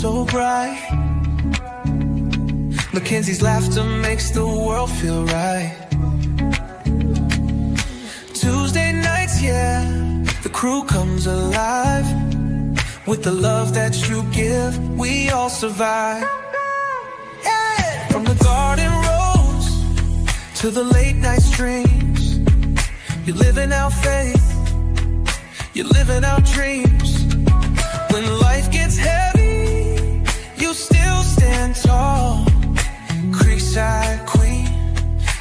so bright. Mackenzie's laughter makes the world feel right. Tuesday nights, yeah, the crew comes alive. With the love that you give, we all survive. Yeah. From the garden rose to the late night streams, you're living out faith, you're living out dreams. When life gets heavy, you still stand tall. Creekside queen,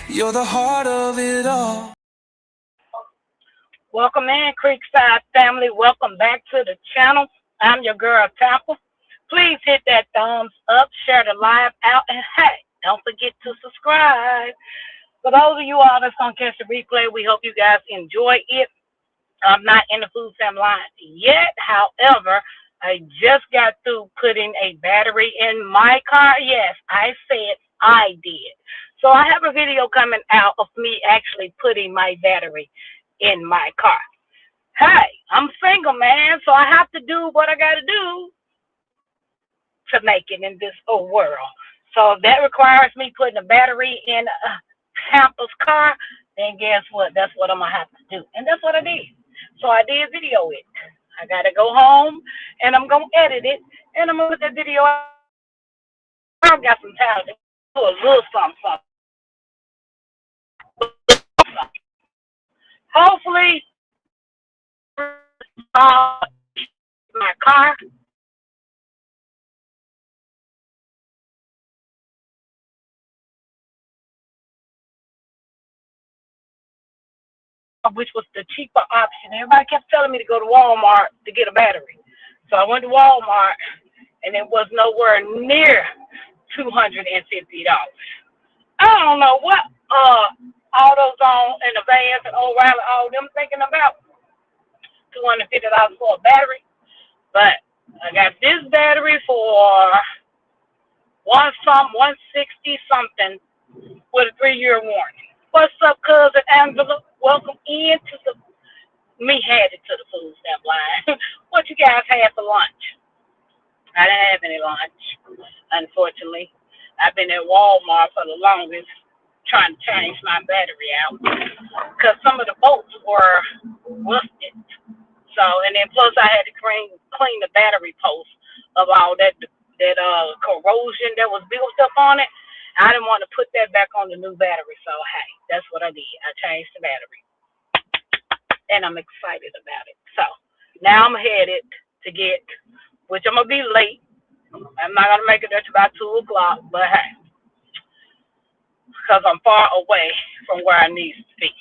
you're the heart of it all. Welcome in, Creekside family. Welcome back to the channel. I'm your girl, Tapper. Please hit that thumbs up, share the live out, and hey, don't forget to subscribe. For those of you all that's going to catch the replay, we hope you guys enjoy it. I'm not in the Foodstamp line yet. However, I just got through putting a battery in my car. Yes, I said I did. So I have a video coming out of me actually putting my battery in my car. Hey, I'm single, man, so I have to do what I got to do to make it in this old world. So if that requires me putting a battery in Tampa's car, then guess what? That's what I'm going to have to do. And that's what I did. So I did video it. I got to go home, and I'm going to edit it, and I'm going to put that video out. I've got some time to do a little something. Hopefully, my car. Which was the cheaper option. Everybody kept telling me to go to Walmart to get a battery. So I went to Walmart, and it was nowhere near $250. I don't know what AutoZone and Advance and O'Reilly, all them thinking about $250 for a battery. But I got this battery for $160 something with a 3-year warranty. What's up, cousin Angela? Welcome in to the me headed to the Foodstamp line. What you guys had for lunch? I didn't have any lunch, unfortunately. I've been at Walmart for the longest trying to change my battery out because some of the bolts were rusted. So, and then plus I had to clean the battery post of all that corrosion that was built up on it. I didn't want to put that back on the new battery, so hey, that's what I did. I changed the battery, and I'm excited about it. So now I'm headed to get, which I'm gonna be late. I'm not gonna make it there till about 2 o'clock, but hey, because I'm far away from where I need to be.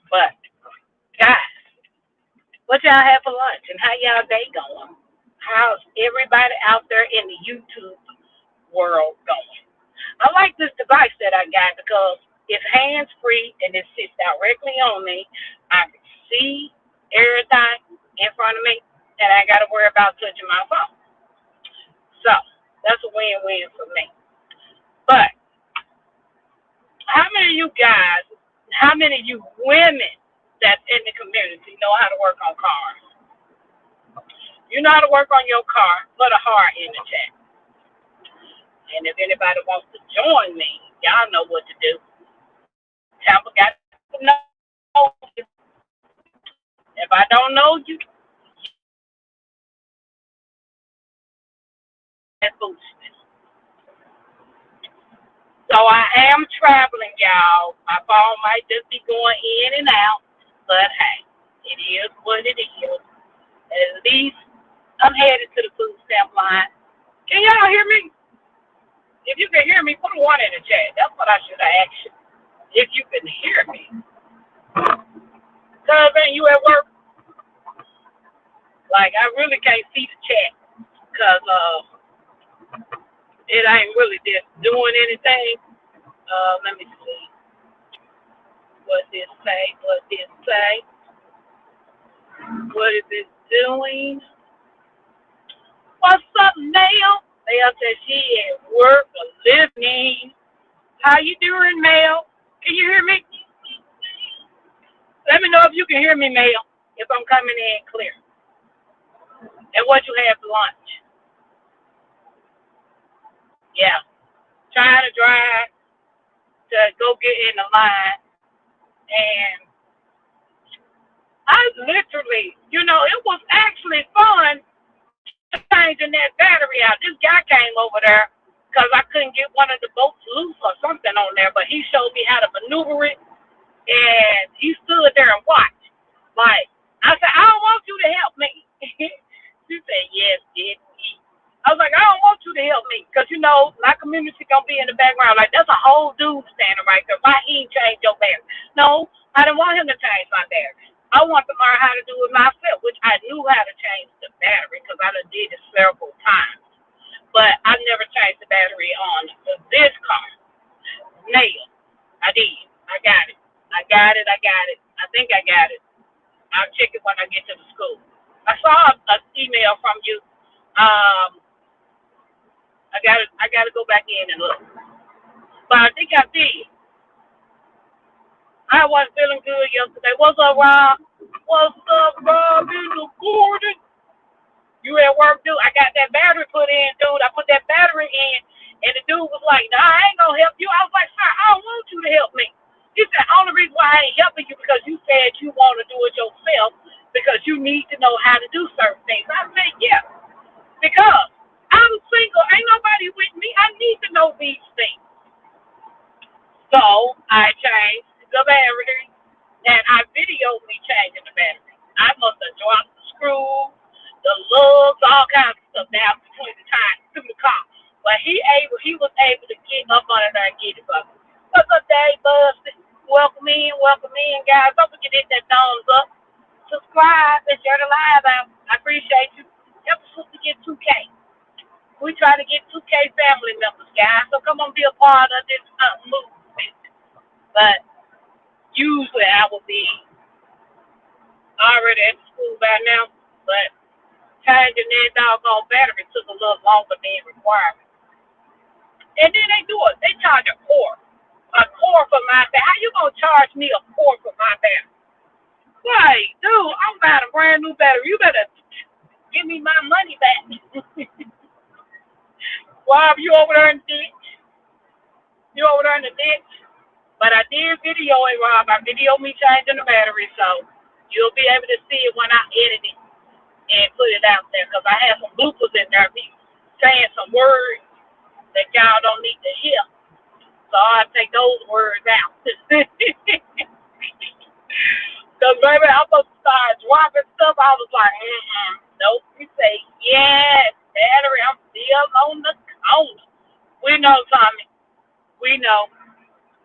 But guys, what y'all have for lunch, and how y'all day going? How's everybody out there in the YouTube world going? I like this device that I got because it's hands-free and it sits directly on me. I can see everything in front of me, and I got to worry about touching my phone. So that's a win-win for me. But how many of you guys, how many of you women that's in the community know how to work on cars? You know how to work on your car, put a heart in the chat. And if anybody wants to join me, y'all know what to do. Tampa got to know you. If I don't know you, that's foolishness. So I am traveling, y'all. My phone might just be going in and out, but hey, it is what it is. At least I'm headed to the Foodstamp line. Can y'all hear me? If you can hear me, put a 1 in the chat. That's what I should have asked you. If you can hear me. Cousin, you at work? Like, I really can't see the chat because it ain't really just doing anything. Let me see. What this say? What this say? What is it doing? What's up, Mel? Mel says she at work or listening. How you doing, Mel? Can you hear me? Let me know if you can hear me, Mel, if I'm coming in clear. And what you have for lunch. Yeah, trying to drive to go get in the line, and I literally, it was actually fun changing that battery out. This guy came over there because I couldn't get one of the bolts loose or something on there, but he showed me how to maneuver it, and he stood there and watched. Like, I said, I don't want you to help me. She said, yes, did. I was like, I don't want you to help me because, my community going to be in the background. Like, that's a whole dude standing right there. Why he ain't change your battery? No, I didn't want him to change my battery. I want to learn how to do it myself, which I knew how to change the battery because I done did it several times. But I never changed the battery on this car. Nail. I did. I got it. I got it. I got it. I think I got it. I'll check it when I get to the school. I saw an email from you. I gotta go back in and look. But I think I did. I wasn't feeling good yesterday. What's up, Rob? What's up, Rob? In the morning. You at work, dude? I got that battery put in, dude. I put that battery in, and the dude was like, "Nah, I ain't gonna help you." I was like, "Sir, I don't want you to help me." He said, "Only reason why I ain't helping you because you said you want to do it yourself because you need to know how to do certain things." I said, "Yeah, because I'm single. Ain't nobody with me. I need to know these things." So I changed the battery, and I videoed me changing the battery. I must have dropped the screw, the lugs, all kinds of stuff down between the tires through the car. But he was able to get up under there and get it for me. What's up, Dave Buzz? Welcome in, guys. Don't forget to hit that thumbs up, subscribe, and share the live out. I appreciate you. Help us to get 2K. We try to get 2K family members, guys. So come on, be a part of this movement. But usually I will be already at school by now. But changing that doggone battery took a little longer than required. And then they do it. They charge a core. A core for my battery. How you gonna charge me a core for my battery? Like, dude, I'm buying a brand new battery. You better give me my money back. Rob, you over there in the ditch? You over there in the ditch? But I did video it, Rob. I videoed me changing the battery, so you'll be able to see it when I edit it and put it out there. Because I have some bloopers in there, me saying some words that y'all don't need to hear. So I'll take those words out. Because, baby, I'm supposed to start dropping stuff. I was like, nope. You say, yes, battery, I'm still on the corner. We know, Tommy. We know.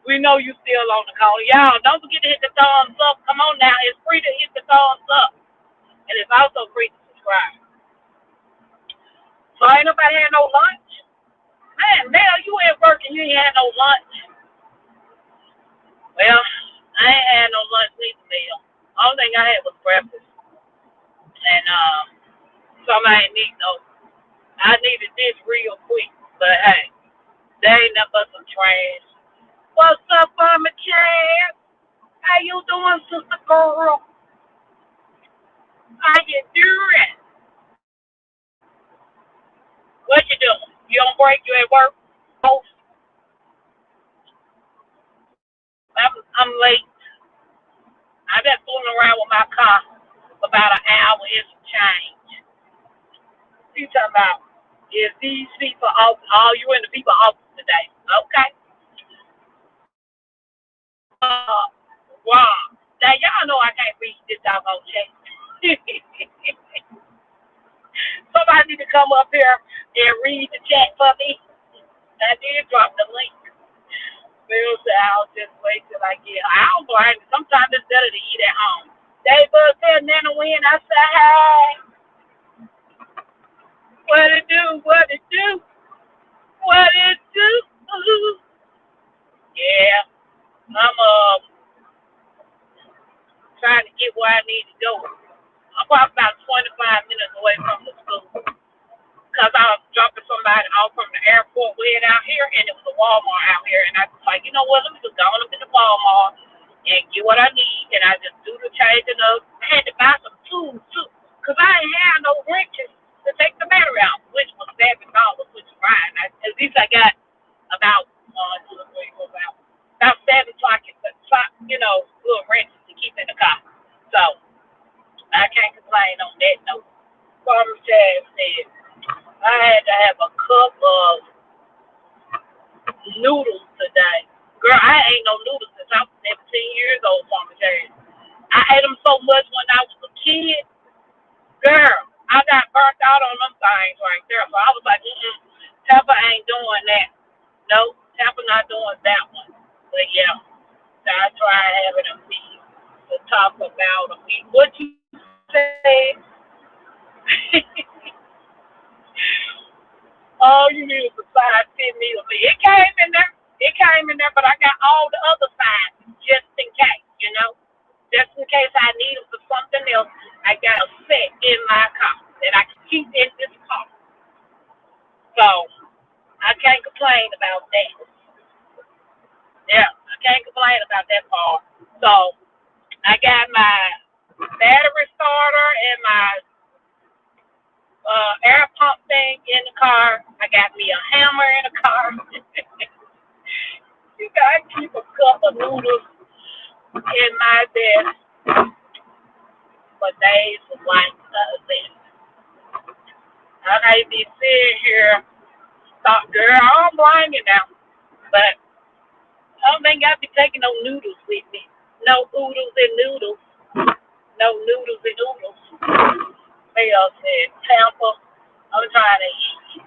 We know you still on the corner. Y'all, don't forget to hit the thumbs up. Come on now. It's free to hit the thumbs up. And it's also free to subscribe. So ain't nobody had no lunch? Man, Mel, you at work and you ain't had no lunch. Well, I ain't had no lunch neither, Mel. Only thing I had was breakfast. And somebody ain't need no. I needed this real quick. But hey, there ain't nothing but some trash. What's up, McCann? How you doing, sister girl? How you doing? What you doing? You on break? You at work? Oh, I'm late. I've been fooling around with my car for about an hour and some change. You talking about is these people off? All you in the people office today? Okay. Wow. Now y'all know I can't read this doggone chat. Somebody need to come up here and read the chat for me. I did drop the link. Bill said I'll just wait till I get home. I don't blame it. Sometimes it's better to eat at home. They both said Nana Win. I said, hey. What it do? What it do? What it do? Yeah. I'm trying to get where I need to go. I'm probably about 25 minutes away from the school. Because I was dropping somebody off from the airport way out here, and it was a Walmart out here. And I was like, you know what, let me just go on up in the Walmart and get what I need. And I just do the changing up. I had to buy some tools, too, because I ain't had no wrenches to take the battery out, which was $7, which is fine. At least I got about 2 or 3 about 7 sockets, little wrenches to keep in the car. So I can't complain on that note. Farmer Chad said I had to have a cup of noodles today. Girl, I ain't no noodles since I was 17 years old, Farmer Chad. I ate them so much when I was a kid. Girl, I got burnt out on them things right there. So I was like, Tampa ain't doing that. No, Tampa not doing that one. But yeah, so I try having a meat to talk about a meat. What you say? Oh, you need a side 10 meal. It came in there. It came in there, but I got all the other sides just in case, Just in case I need them for something else, I got a set in my car that I can keep in this car. So I can't complain about that. Yeah, I can't complain about that part. So I got my battery starter and my air pump thing in the car. I got me a hammer in the car. You gotta keep a cup of noodles in my bed for days like this. I may be sitting here, thought, girl, I don't blame you now, but I don't think I'll be taking no noodles with me. No oodles and noodles. No noodles and oodles. Mel said, Tampa, I'm trying to eat.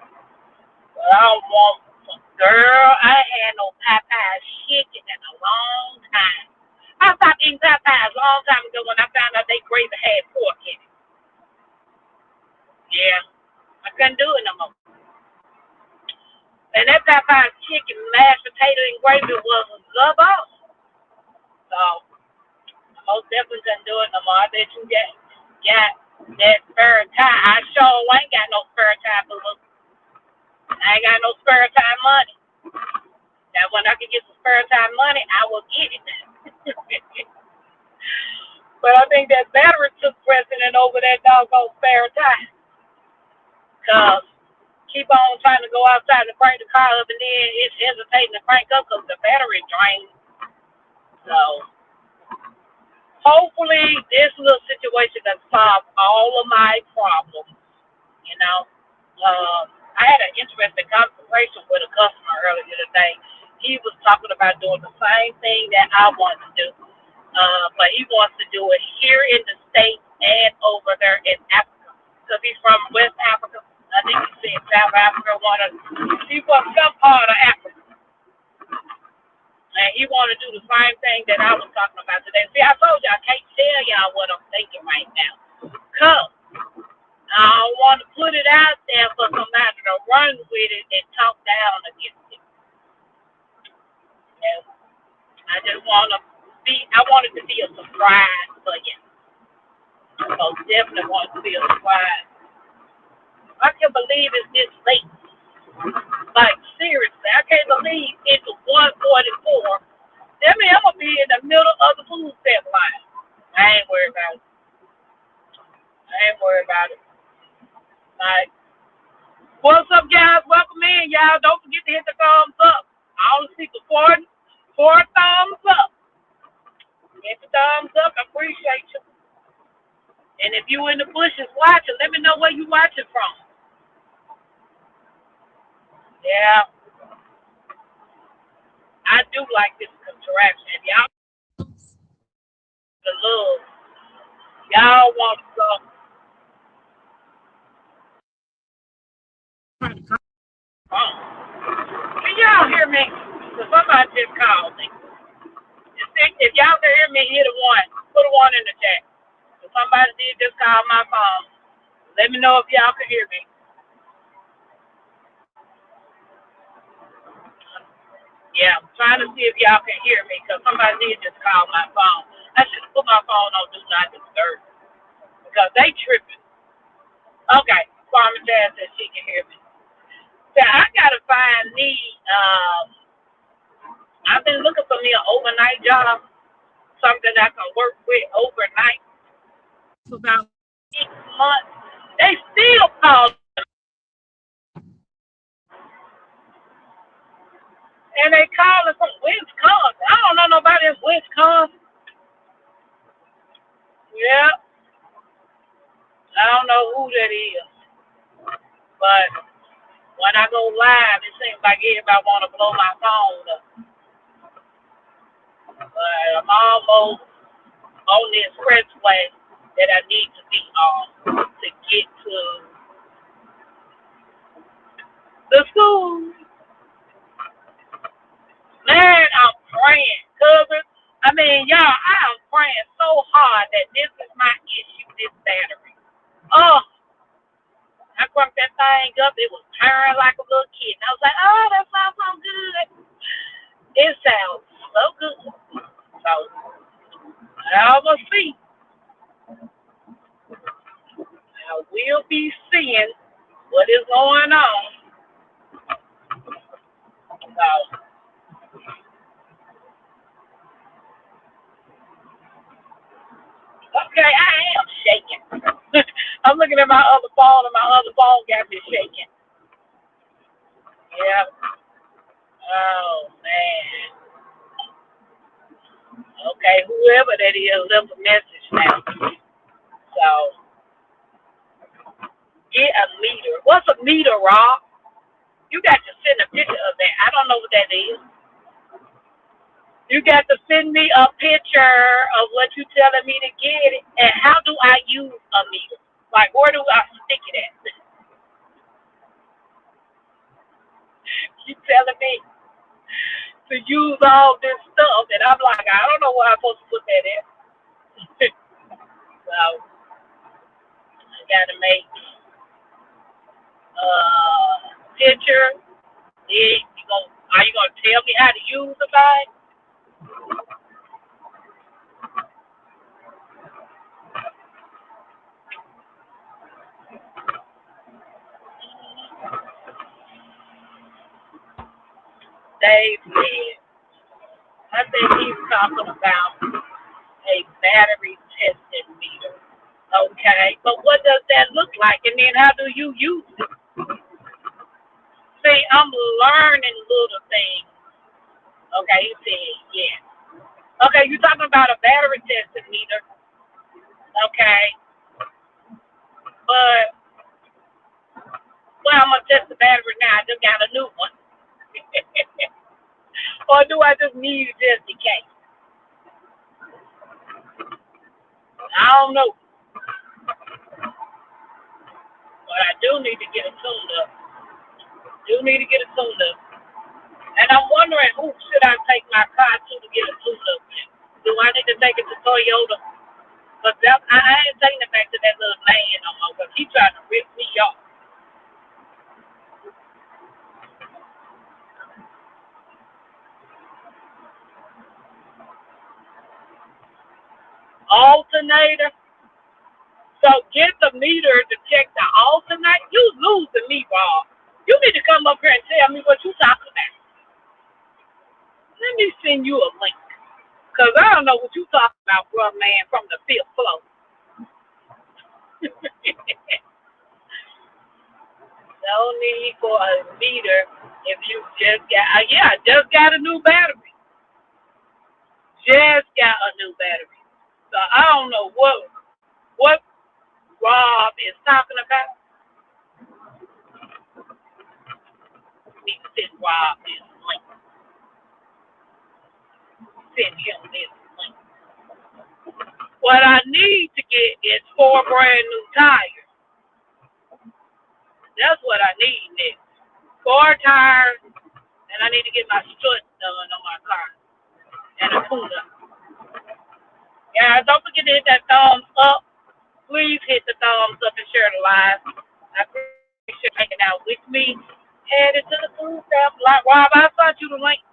But I don't want some. Girl, I ain't had no Popeyes chicken in a long time. I stopped eating Popeyes a long time ago when I found out they gravy had pork in it. Yeah, I couldn't do it no more. And that Popeyes chicken, mashed potato, and gravy was the boss. So, I most definitely couldn't do it no more. I bet you got that spare time. I sure ain't got no spare time, boo. I ain't got no spare time money. Now, when I can get some spare time money, I will get it. But I think that battery took precedent over that doggone spare time. Because keep on trying to go outside and crank the car up, and then it's hesitating to crank up because the battery drained. So, hopefully, this little situation can solve all of my problems. I had an interesting conversation with a customer earlier today. He was talking about doing the same thing that I want to do, but he wants to do it here in the States and over there in Africa. Because he's from West Africa. I think he's in South Africa. He's from some part of Africa. And he want to do the same thing that I was talking about today. See, I told you I can't tell y'all what I'm thinking right now. Because I don't want to put it out there for somebody to run with it and talk down against it. And I just want it to be a surprise for you. So definitely want it to be a surprise. I can't believe it's this late. Like, seriously, I can't believe it's 1:44. That means I'm going to be in the middle of the Foodstamp line. I ain't worried about it. Like, what's up, guys? Welcome in, y'all. Don't forget to hit the thumbs up. I only see the four thumbs up. Hit the thumbs up. I appreciate you. And if you in the bushes watching, let me know where you watching from. Yeah. I do like this contraction. If y'all the love, y'all want to go. Oh. Can y'all hear me? So somebody just called me. If y'all can hear me, hit a 1. Put a 1 in the chat. If somebody did just call my phone, let me know if y'all can hear me. Yeah, I'm trying to see if y'all can hear me because somebody did just call my phone. I should have put my phone on Do Not Disturb because they tripping. Okay, Farmer Jazz said she can hear me. So I gotta find me. I've been looking for me an overnight job, something I can work with overnight for about 6 months. They still call, and they call it from Wisconsin. I don't know nobody in Wisconsin. Yeah, I don't know who that is, but when I go live, it seems like everybody want to blow my phone up. But I'm almost on the expressway that I need to be on to get to the school. Man, I'm praying, cousin. I mean, y'all, I am praying so hard that this is my issue, this battery. Oh, I cranked that thing up. It was purring like a little kid. And I was like, oh, that sounds so good. It sounds so good. So, I will see. I will be seeing what is going on. So, okay, I am shaking. I'm looking at my other phone, and my other phone got me shaking. Yeah. Oh, man. Okay, whoever that is, left a message now. So, get a meter. What's a meter, Rob? You got to send a picture of that. I don't know what that is. You got to send me a picture of what you telling me to get it. And how do I use a meter? Like, where do I stick it at? You telling me to use all this stuff, and I'm like, I don't know where I'm supposed to put that in. So, I got to make a picture. Then are you gonna tell me how to use the thing? Dave said, I think he's talking about a battery testing meter. Okay, but what does that look like? And then how do you use it? See, I'm learning little things. Okay, he said, yeah. Okay, you're talking about a battery testing meter. Okay, but, well, I'm going to test the battery now. I just got a new one. Or do I just need it just in case? I don't know. But I do need to get a tuned up. And I'm wondering who should I take my car to get a tune up. Do I need to take it to Toyota? But I ain't taking it back to that little man no more because he trying to rip me off. Alternator. So get the meter to check the alternator. You losing me, Bob. You need to come up here and tell me what you talking about. Let me send you a link. Because I don't know what you talking about, bro, man, from the fifth floor. No need for a meter if you just got, I just got a new battery. Just got a new battery. So I don't know what Rob is talking about. We need to send Rob this link. Send him this link. What I need to get is 4 brand new tires. That's what I need next. 4 tires, and I need to get my struts done on my car and a tune-up. Yeah, don't forget to hit that thumbs up. Please hit the thumbs up and share the live. I appreciate you hanging out with me. Headed to the Foodstamp. Like Rob, I sent you the link.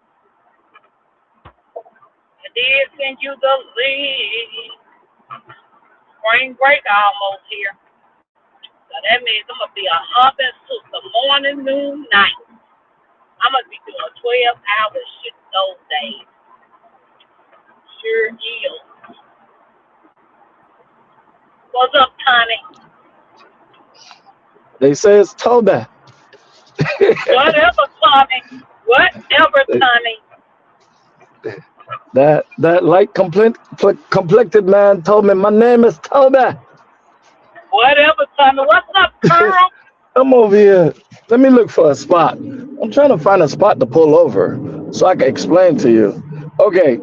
I did send you the link. Spring break almost here. So that means I'm going to be a humping sister morning, noon, night. I'm going to be doing 12-hour shifts those days. Sure is. What's up, Tony? They say it's Toby. Whatever, Tommy. Whatever, Tommy. That light complected man told me my name is Toby. Whatever, Tommy. What's up, Carl? I'm over here. Let me look for a spot. I'm trying to find a spot to pull over so I can explain to you. Okay,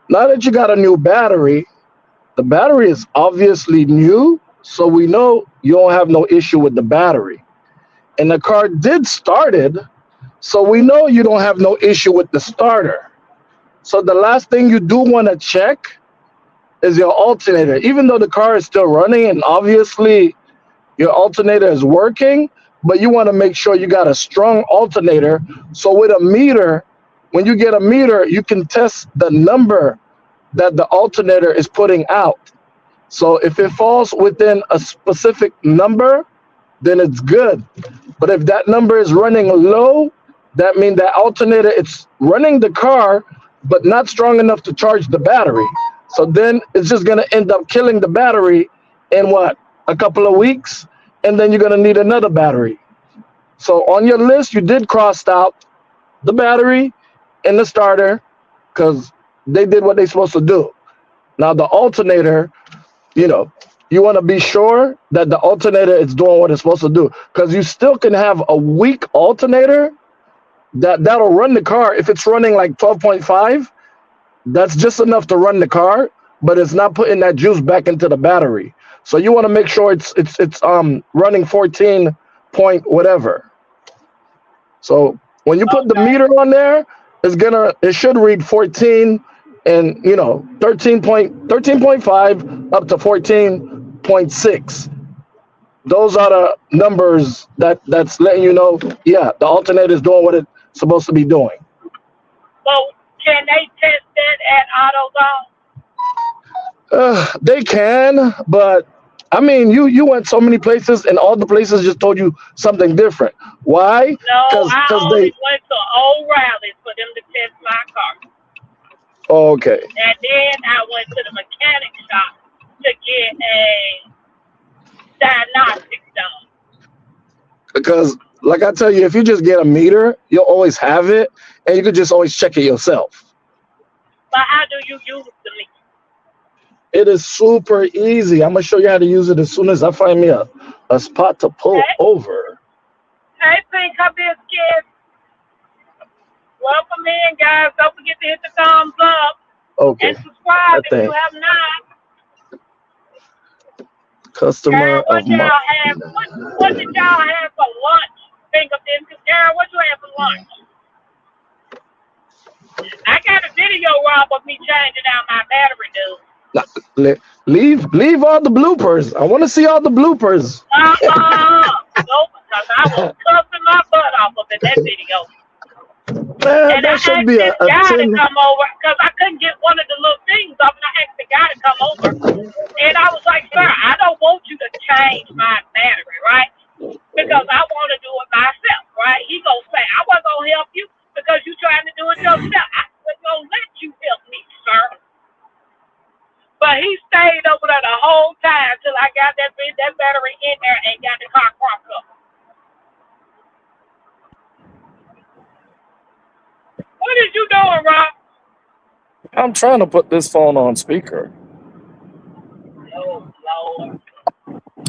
now that you got a new battery, the battery is obviously new, so we know you don't have no issue with the battery. And the car did started, so we know you don't have no issue with the starter. So the last thing you do want to check is your alternator. Even though the car is still running and obviously your alternator is working, but you want to make sure you got a strong alternator. So with a meter, when you get a meter, you can test the number that the alternator is putting out. So if it falls within a specific number, then it's good. But if that number is running low, that means that alternator, it's running the car, but not strong enough to charge the battery. So then it's just going to end up killing the battery in what, a couple of weeks? And then you're going to need another battery. So on your list, you did cross out the battery and the starter because they did what they're supposed to do. Now the alternator, you want to be sure that the alternator is doing what it's supposed to do, because you still can have a weak alternator that'll run the car. If it's running like 12.5, that's just enough to run the car, but it's not putting that juice back into the battery. So you want to make sure it's running 14 point whatever. So when you put the meter on there, it should read 14 and 13.5 up to 14.6. Those are the numbers that's letting you know, yeah, the alternator is doing what it's supposed to be doing. So can they test that at AutoZone? They can, but I mean, you went so many places, and all the places just told you something different. Why? No, I only went to O'Reilly's for them to test my car. Okay. And then I went to the mechanic shop to get a diagnostic done. Because, like I tell you, if you just get a meter, you'll always have it, and you could just always check it yourself. But how do you use the meter? It is super easy. I'm gonna show you how to use it as soon as I find me a spot to pull over. Hey, Pink, come here, kids. Welcome in, guys. Don't forget to hit the thumbs up. Okay. And subscribe if you have not. Customer Carol, of mine. what did y'all have for lunch? Think of this, Carol, what you have for lunch? I got a video, Rob, of me changing out my battery, dude. Leave all the bloopers. I want to see all the bloopers. Nope, because I was cussing my butt off of in that video. Man, that should be a guy to come over because I couldn't get one of the little things up, and I asked the guy to come over, and I was like, "Sir, I don't want you to change my battery, right? Because I want to do it myself, right?" He gonna say, "I wasn't gonna help you because you trying to do it yourself. I wasn't gonna let you help me, sir." But he stayed over there the whole time till I got that battery in there and got the car cranked up. What is you doing, Rob? I'm trying to put this phone on speaker. Oh, Lord.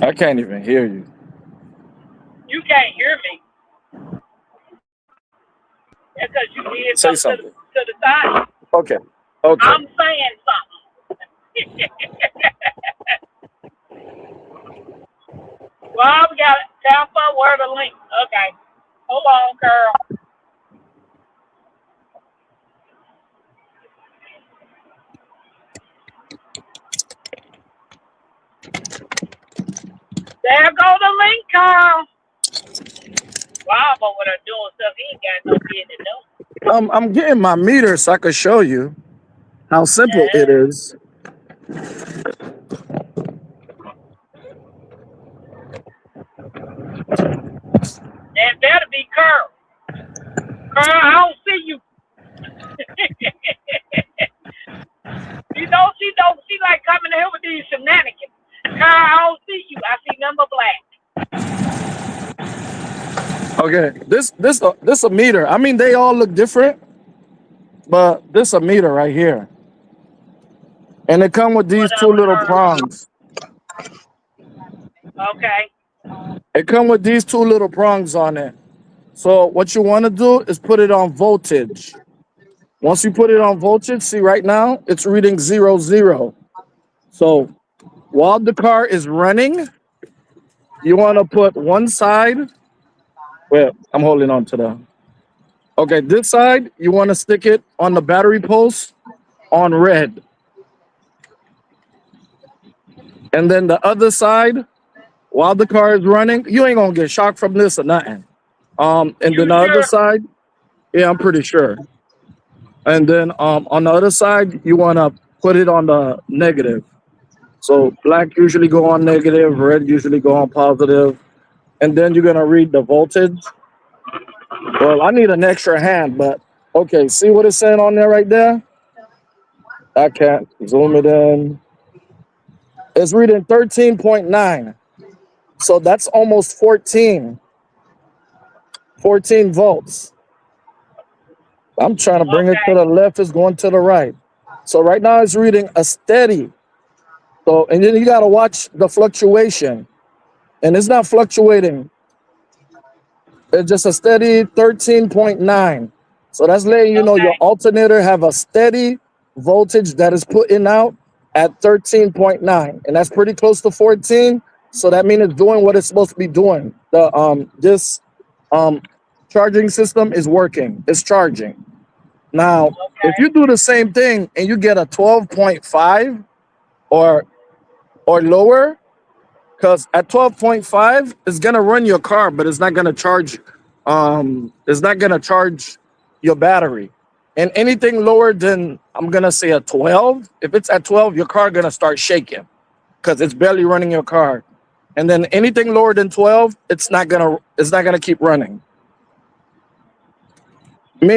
I can't even hear you. You can't hear me. Because you did Say something something. to the side. Okay. I'm saying something. Well, we got it. Down for where the link. Okay. Hold on, girl. There go the link, Carl. Rob over there doing stuff he ain't got no business doing. I'm getting my meter so I can show you how simple it is. That better be Carl. Carl, I don't see you. She like coming here with these shenanigans. Carl, I don't see you. I see number black. Okay, this a meter. I mean, they all look different, but this a meter right here, and it come with these two little Whatever. prongs. Okay. It come with these two little prongs on it. So what you want to do is put it on voltage. Once you put it on voltage, see right now it's reading 0 0. So while the car is running, you want to put one side. Well, I'm holding on to the. Okay, this side you want to stick it on the battery post on red, and then the other side while the car is running, you ain't gonna get shocked from this or nothing. And You then the other sure? side, yeah, I'm pretty sure. And then on the other side, you wanna put it on the negative. So black usually go on negative, red usually go on positive, and then you're gonna read the voltage. Well, I need an extra hand, but okay, see what it's saying on there right there? I can't zoom it in. It's reading 13.9. So that's almost 14 volts. I'm trying to bring it to Okay. the left, it's going to the right. So right now it's reading a steady. So, and then you got to watch the fluctuation. And it's not fluctuating. It's just a steady 13.9. So that's letting you know your Okay. alternator have a steady voltage that is putting out at 13.9. And that's pretty close to 14. So that means it's doing what it's supposed to be doing. The this um charging system is working. It's charging. Now, if Okay. you do the same thing and you get a 12.5 or lower, because at 12.5 it's gonna run your car, but it's not gonna charge your battery. And anything lower than, I'm gonna say, a 12, if it's at 12, your car gonna start shaking because it's barely running your car. And then anything lower than 12, it's not gonna keep running.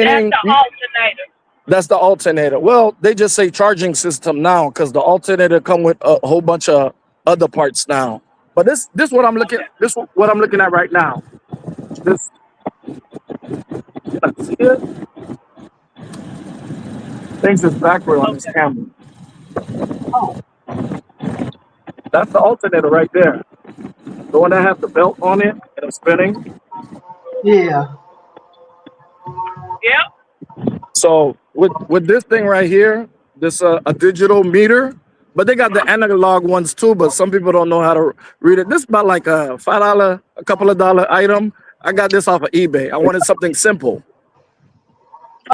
That's Meaning the alternator. that's the alternator. Well, they just say charging system now because the alternator come with a whole bunch of other parts now. But this what I'm looking Okay. this what I'm looking at right now. This, can I see it? Things is backward on this Okay. camera. That's the alternator right there. The one that has the belt on it and it's spinning. Yeah. Yep. So with this thing right here, this a digital meter, but they got the analog ones too. But some people don't know how to read it. This is about like a $5, a couple of dollar item. I got this off of eBay. I wanted something simple.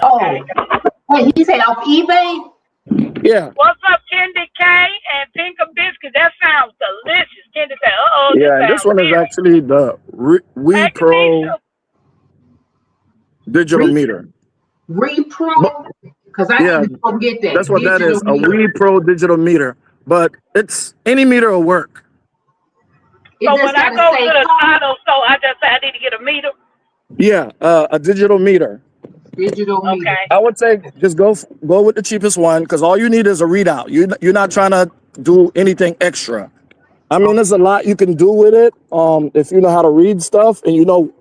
Okay. Oh, wait, he said off eBay? Yeah, What's up, Candy K and Pink of Biscuit? That sounds delicious. Candy said, this yeah. And this sounds one is weird. actually the Hey, We Pro Kanisha. digital Re meter. But Repro? Because I yeah, need to go get that's that what that digital is, a We meter. Pro digital meter. But it's any meter will work. It So just when I gotta go to say the call auto store, I just say I need to get a meter. Yeah, a digital meter. digital meter. Okay. I would say just go with the cheapest one because all you need is a readout. You're not trying to do anything extra. I mean, there's a lot you can do with it. If you know how to read stuff and you know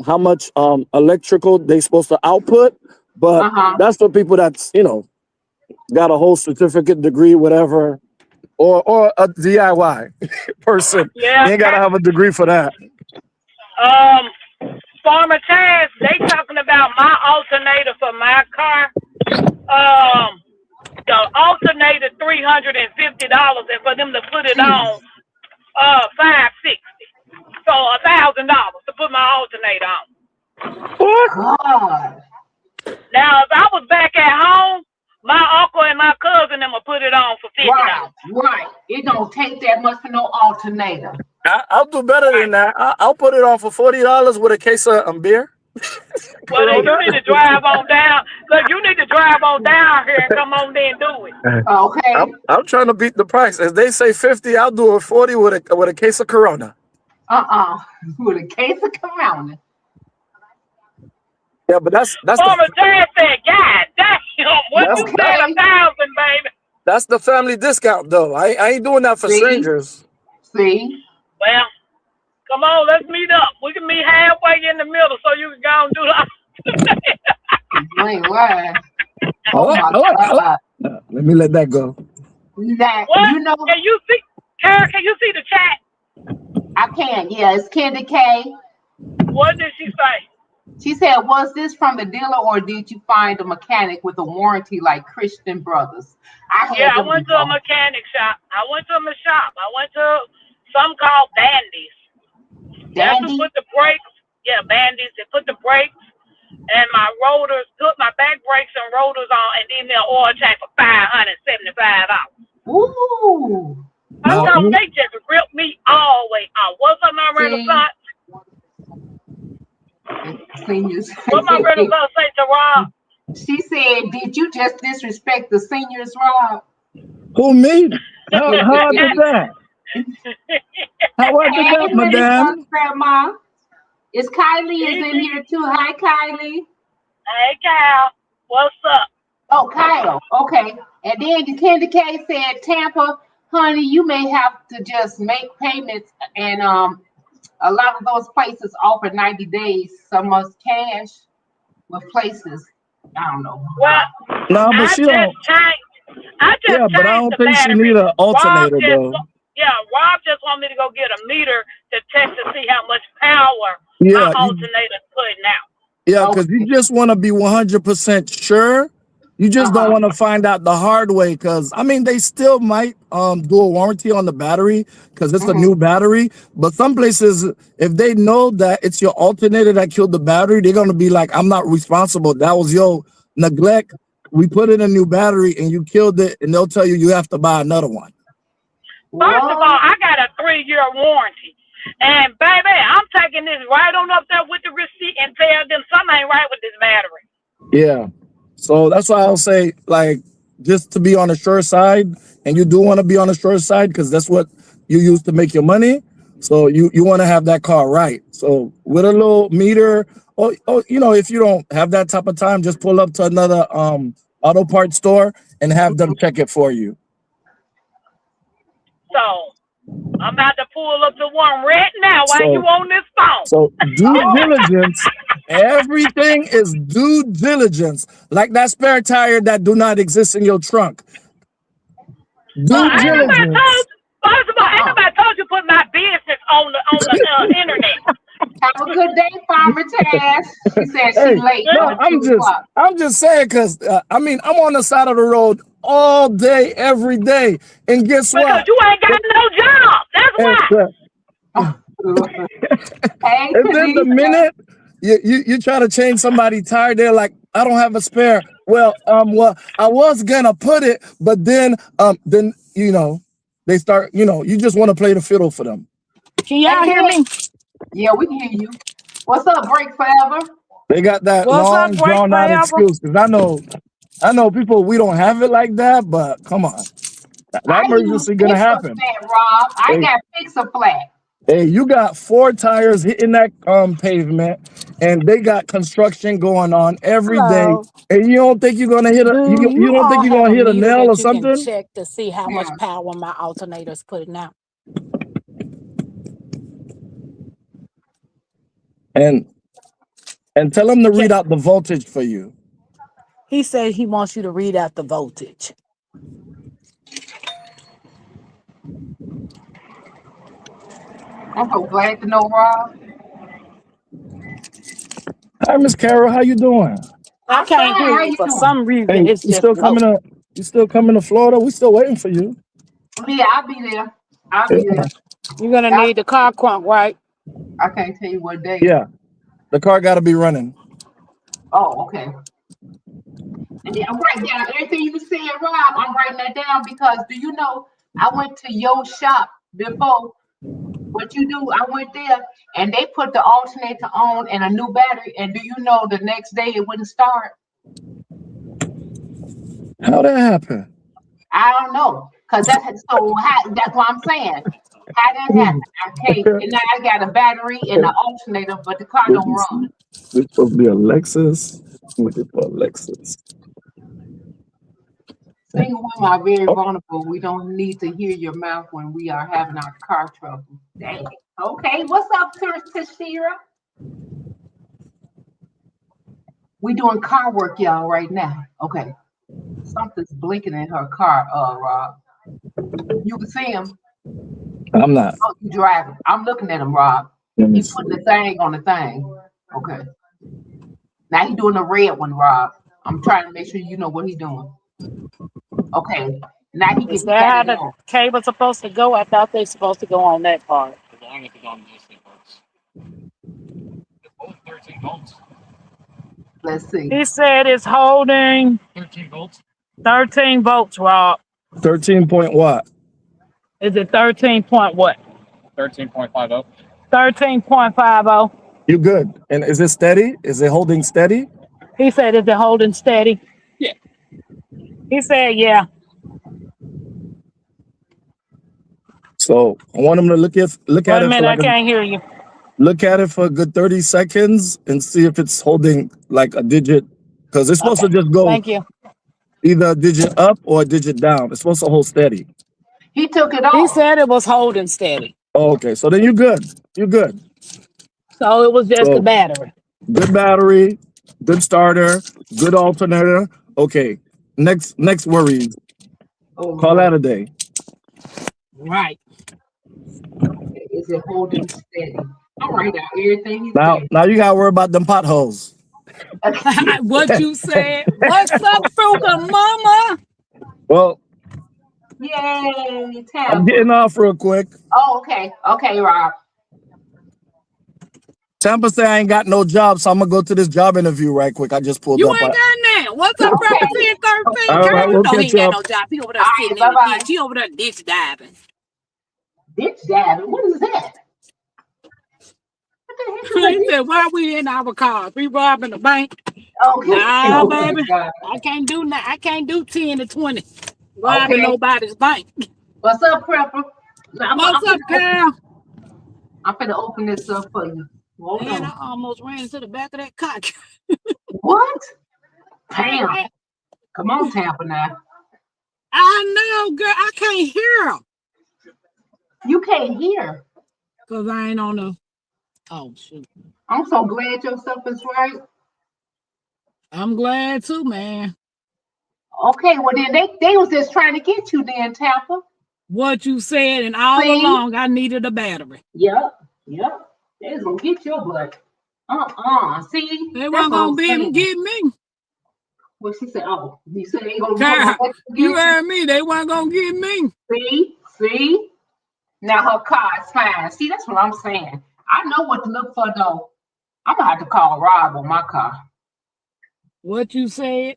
how much electrical they supposed to output, but Uh-huh. that's for people that's got a whole certificate degree, whatever, or a DIY person. Yeah. You ain't gotta have a degree for that. Um, Farmer Chaz, they talking about my alternator for my car. The alternator $350, and for them to put it on, Jeez. $560. So $1,000 to put my alternator on. What? God. Now, if I was back at home, my uncle and my cousin them will put it on for Right, $50. right. It don't take that much for no alternator. I'll do better than Right. that. I'll put it on for $40 with a case of beer. Well, then you Corona. need to drive on down. Look, you need to drive on down here and come on there and do it. Okay. I'm trying to beat the price. As they say 50, I'll do a 40 with a case of Corona. With a case of Corona. Yeah, but that's Farmer Chaz said, God damn, what that's you said, Okay. 1,000, baby. that's the family discount though. I ain't doing that for See? strangers. See? Well, Come on, let's meet up. We can meet halfway in the middle so you can go and do the You ain't lying. I Oh like, my I like, I like. God. Let me let that go. That what? you know, Can you see Kara, can you see the chat? I can. Yeah, it's Candy K. What did she say? She said, "Was this from the dealer, or did you find a mechanic with a warranty like Christian Brothers?" I Yeah, had I them went to a before. mechanic shop. I went to a shop. I went to some called Bandies. That's who Dandy. put the brakes. Yeah, Bandies. They put the brakes and my rotors, put my back brakes and rotors on, and then their oil change for $575. Ooh. I Now, told them Okay. they just ripped me all the way off. What's up, my rental See, son? seniors. What my rental son say to Rob? She said, "Did you just disrespect the seniors, Rob?" who me? How I did that? How I did Hey, that, Renee, madame? Grandma. Is Kylie is in Easy. here too? Hi, Kylie. Hey, Cal. What's up? Oh, Kyle. Okay. And then the Candy K said, "Tampa, honey, you may have to just make payments, and a lot of those places offer 90 days, some of cash with places. I don't know. Well, No, but I she just don't. changed. I just Yeah, but I changed don't the think she battery. need an Rob alternator just, though. yeah, Rob just want me to go get a meter to test to see how much power my Yeah, alternator's putting out. yeah, because you Okay. just want to be 100% sure. You just don't Uh-huh. want to find out the hard way. Because I mean, they still might do a warranty on the battery because it's a Hmm. new battery. But some places, if they know that it's your alternator that killed the battery, they're gonna be like, "I'm not responsible. That was your neglect. We put in a new battery and you killed it," and they'll tell you you have to buy another one. First of all, What? I got a 3-year warranty. And baby, I'm taking this right on up there with the receipt and tell them something ain't right with this battery. Yeah. So that's why I'll say, like, just to be on the sure side, and you do want to be on the sure side because that's what you use to make your money. So you want to have that car right. So with a little meter, or if you don't have that type of time, just pull up to another auto parts store and have them check it for you. So I'm about to pull up to one right now while you So on this phone. so due Oh, diligence. Everything is due diligence, like that spare tire that do not exist in your trunk. Well, Due ain't man. nobody told. diligence. First of all, ain't Uh-uh. nobody told you to put my business on the internet. Have a good day, Farmer Tash. She said she Hey, late no, on 2 o'clock. I'm just saying, because I mean, I'm on the side of the road all day, every day, and guess Because what? you ain't got no job. That's And, why. Hey, and then the Kanisha. minute you try to change somebody's tire, they're like, "I don't have a spare." Well, I was gonna put it, but then they start, you just want to play the fiddle for them. Can And y'all hear then, me? yeah, we can hear you. What's up, Break Forever? They got that What's up, long, Break drawn out Forever? excuse. Because I know people, we don't have it like that, but come on, that I use emergency gonna Fix a happen. Flat, Rob. I Hey, got Fix a Flat. hey, you got four tires hitting that pavement, and they got construction going on every day, Hello. and you don't think you're gonna hit a Do you you don't think all you're have gonna a hit a meter nail or that you can something? check to see how much Yeah. power my alternator is putting out? And tell them to Can, read out the voltage for you. he said he wants you to read out the voltage. I'm so glad to know, Rob. Hi, Miss Carol, how you doing? I I'm can't hear fine. How you. you For doing? some reason, Hey, it's just low. you still coming to Florida? We still waiting for you. Yeah, I'll be there. I'll be Yeah, there. You're going to I, need the car crunk, right? I can't tell you what day. yeah. The car got to be running. Oh, okay. And then I'm writing down everything you said, Rob. I'm writing that down because do you know I went to your shop before. What you do, I went there and they put the alternator on and a new battery. And do you know the next day it wouldn't start? How that happen? I don't know. Cause that's what I'm saying. How that happened? I can't. And now I got a battery and an alternator, but the car Let don't me run. see. This supposed to be a Lexus. I'm looking for a Lexus. Single women are very Oh, vulnerable. We don't need to hear your mouth when we are having our car trouble. Dang. Okay, what's up, Tashira? We doing car work, y'all, right now. Okay. Something's blinking in her car, Rob. You can see him. I'm not. Oh, you driving. I'm looking at him, Rob. Let me He see. putting the thing on the thing. Okay. Now he doing the red one, Rob. I'm trying to make sure you know what he's doing. Okay. Now he Is got that how it the on. cable's supposed to go? I thought they're supposed to go on that part. Let's see. He said it's holding 13 volts, Rob. 13 point what? Is it 13 point what? 13.50. You good? And is it steady? Is it holding steady? He said, is it holding steady? He said, yeah. So I want him to look Wait at a it for minute, I like can't hear you. look at it for a good 30 seconds and see if it's holding like a digit, because it's supposed to Okay, just go thank you. either a digit up or a digit down. It's supposed to hold steady. He took it He off. said it was holding steady. Oh, okay, so then you're good. You're good. So it was just the So battery. good battery, good starter, good alternator. Okay, next worries. Oh Call Lord. that a day. Right. Okay. Is it holding steady? All right, now everything he said. Now you gotta worry about them potholes. What you said? What's up, Frugal Mama? Well, Yay, I'm Tampa. getting off real quick. Oh, okay. Okay, Rob. Tampa say I ain't got no job, so I'm gonna go to this job interview right quick. I just pulled You up. ain't got that. What's up, Okay. Representative 13? All right, Girl, you we'll know he catch ain't you got up. no job. He over there All sitting right, in bye the bye. ditch. He over there ditch diving. Ditch diving. What is that? What the heck is a He ditch? said, why we in our cars? We robbing the bank? Okay. Nah, Oh my baby. God. I can't do that. I can't do 10 to 20. Robbing Okay. nobody's bank. What's up, Prepper? What's up, Carl? I'm finna open this up for you. Hold Man, on. I almost ran into the back of that car. What? I Damn. ran. Come on, Tampa now. I know, girl. I can't hear him. You can't hear. Because I ain't on the. Oh, shoot. I'm so glad your stuff is right. I'm glad too, man. Okay, well then they was just trying to get you then, Tampa. What you said, and all See? along I needed a battery. Yep. Yep. They was gonna get your butt. See? They That's weren't what I'm gonna be able to saying. get me. Well, she said, oh, you said they ain't gonna Girl, get you you. heard me. They weren't gonna get me. See? Now her car is fine. See, that's what I'm saying. I know what to look for though. I'm gonna have to call Rob on my car. What you said?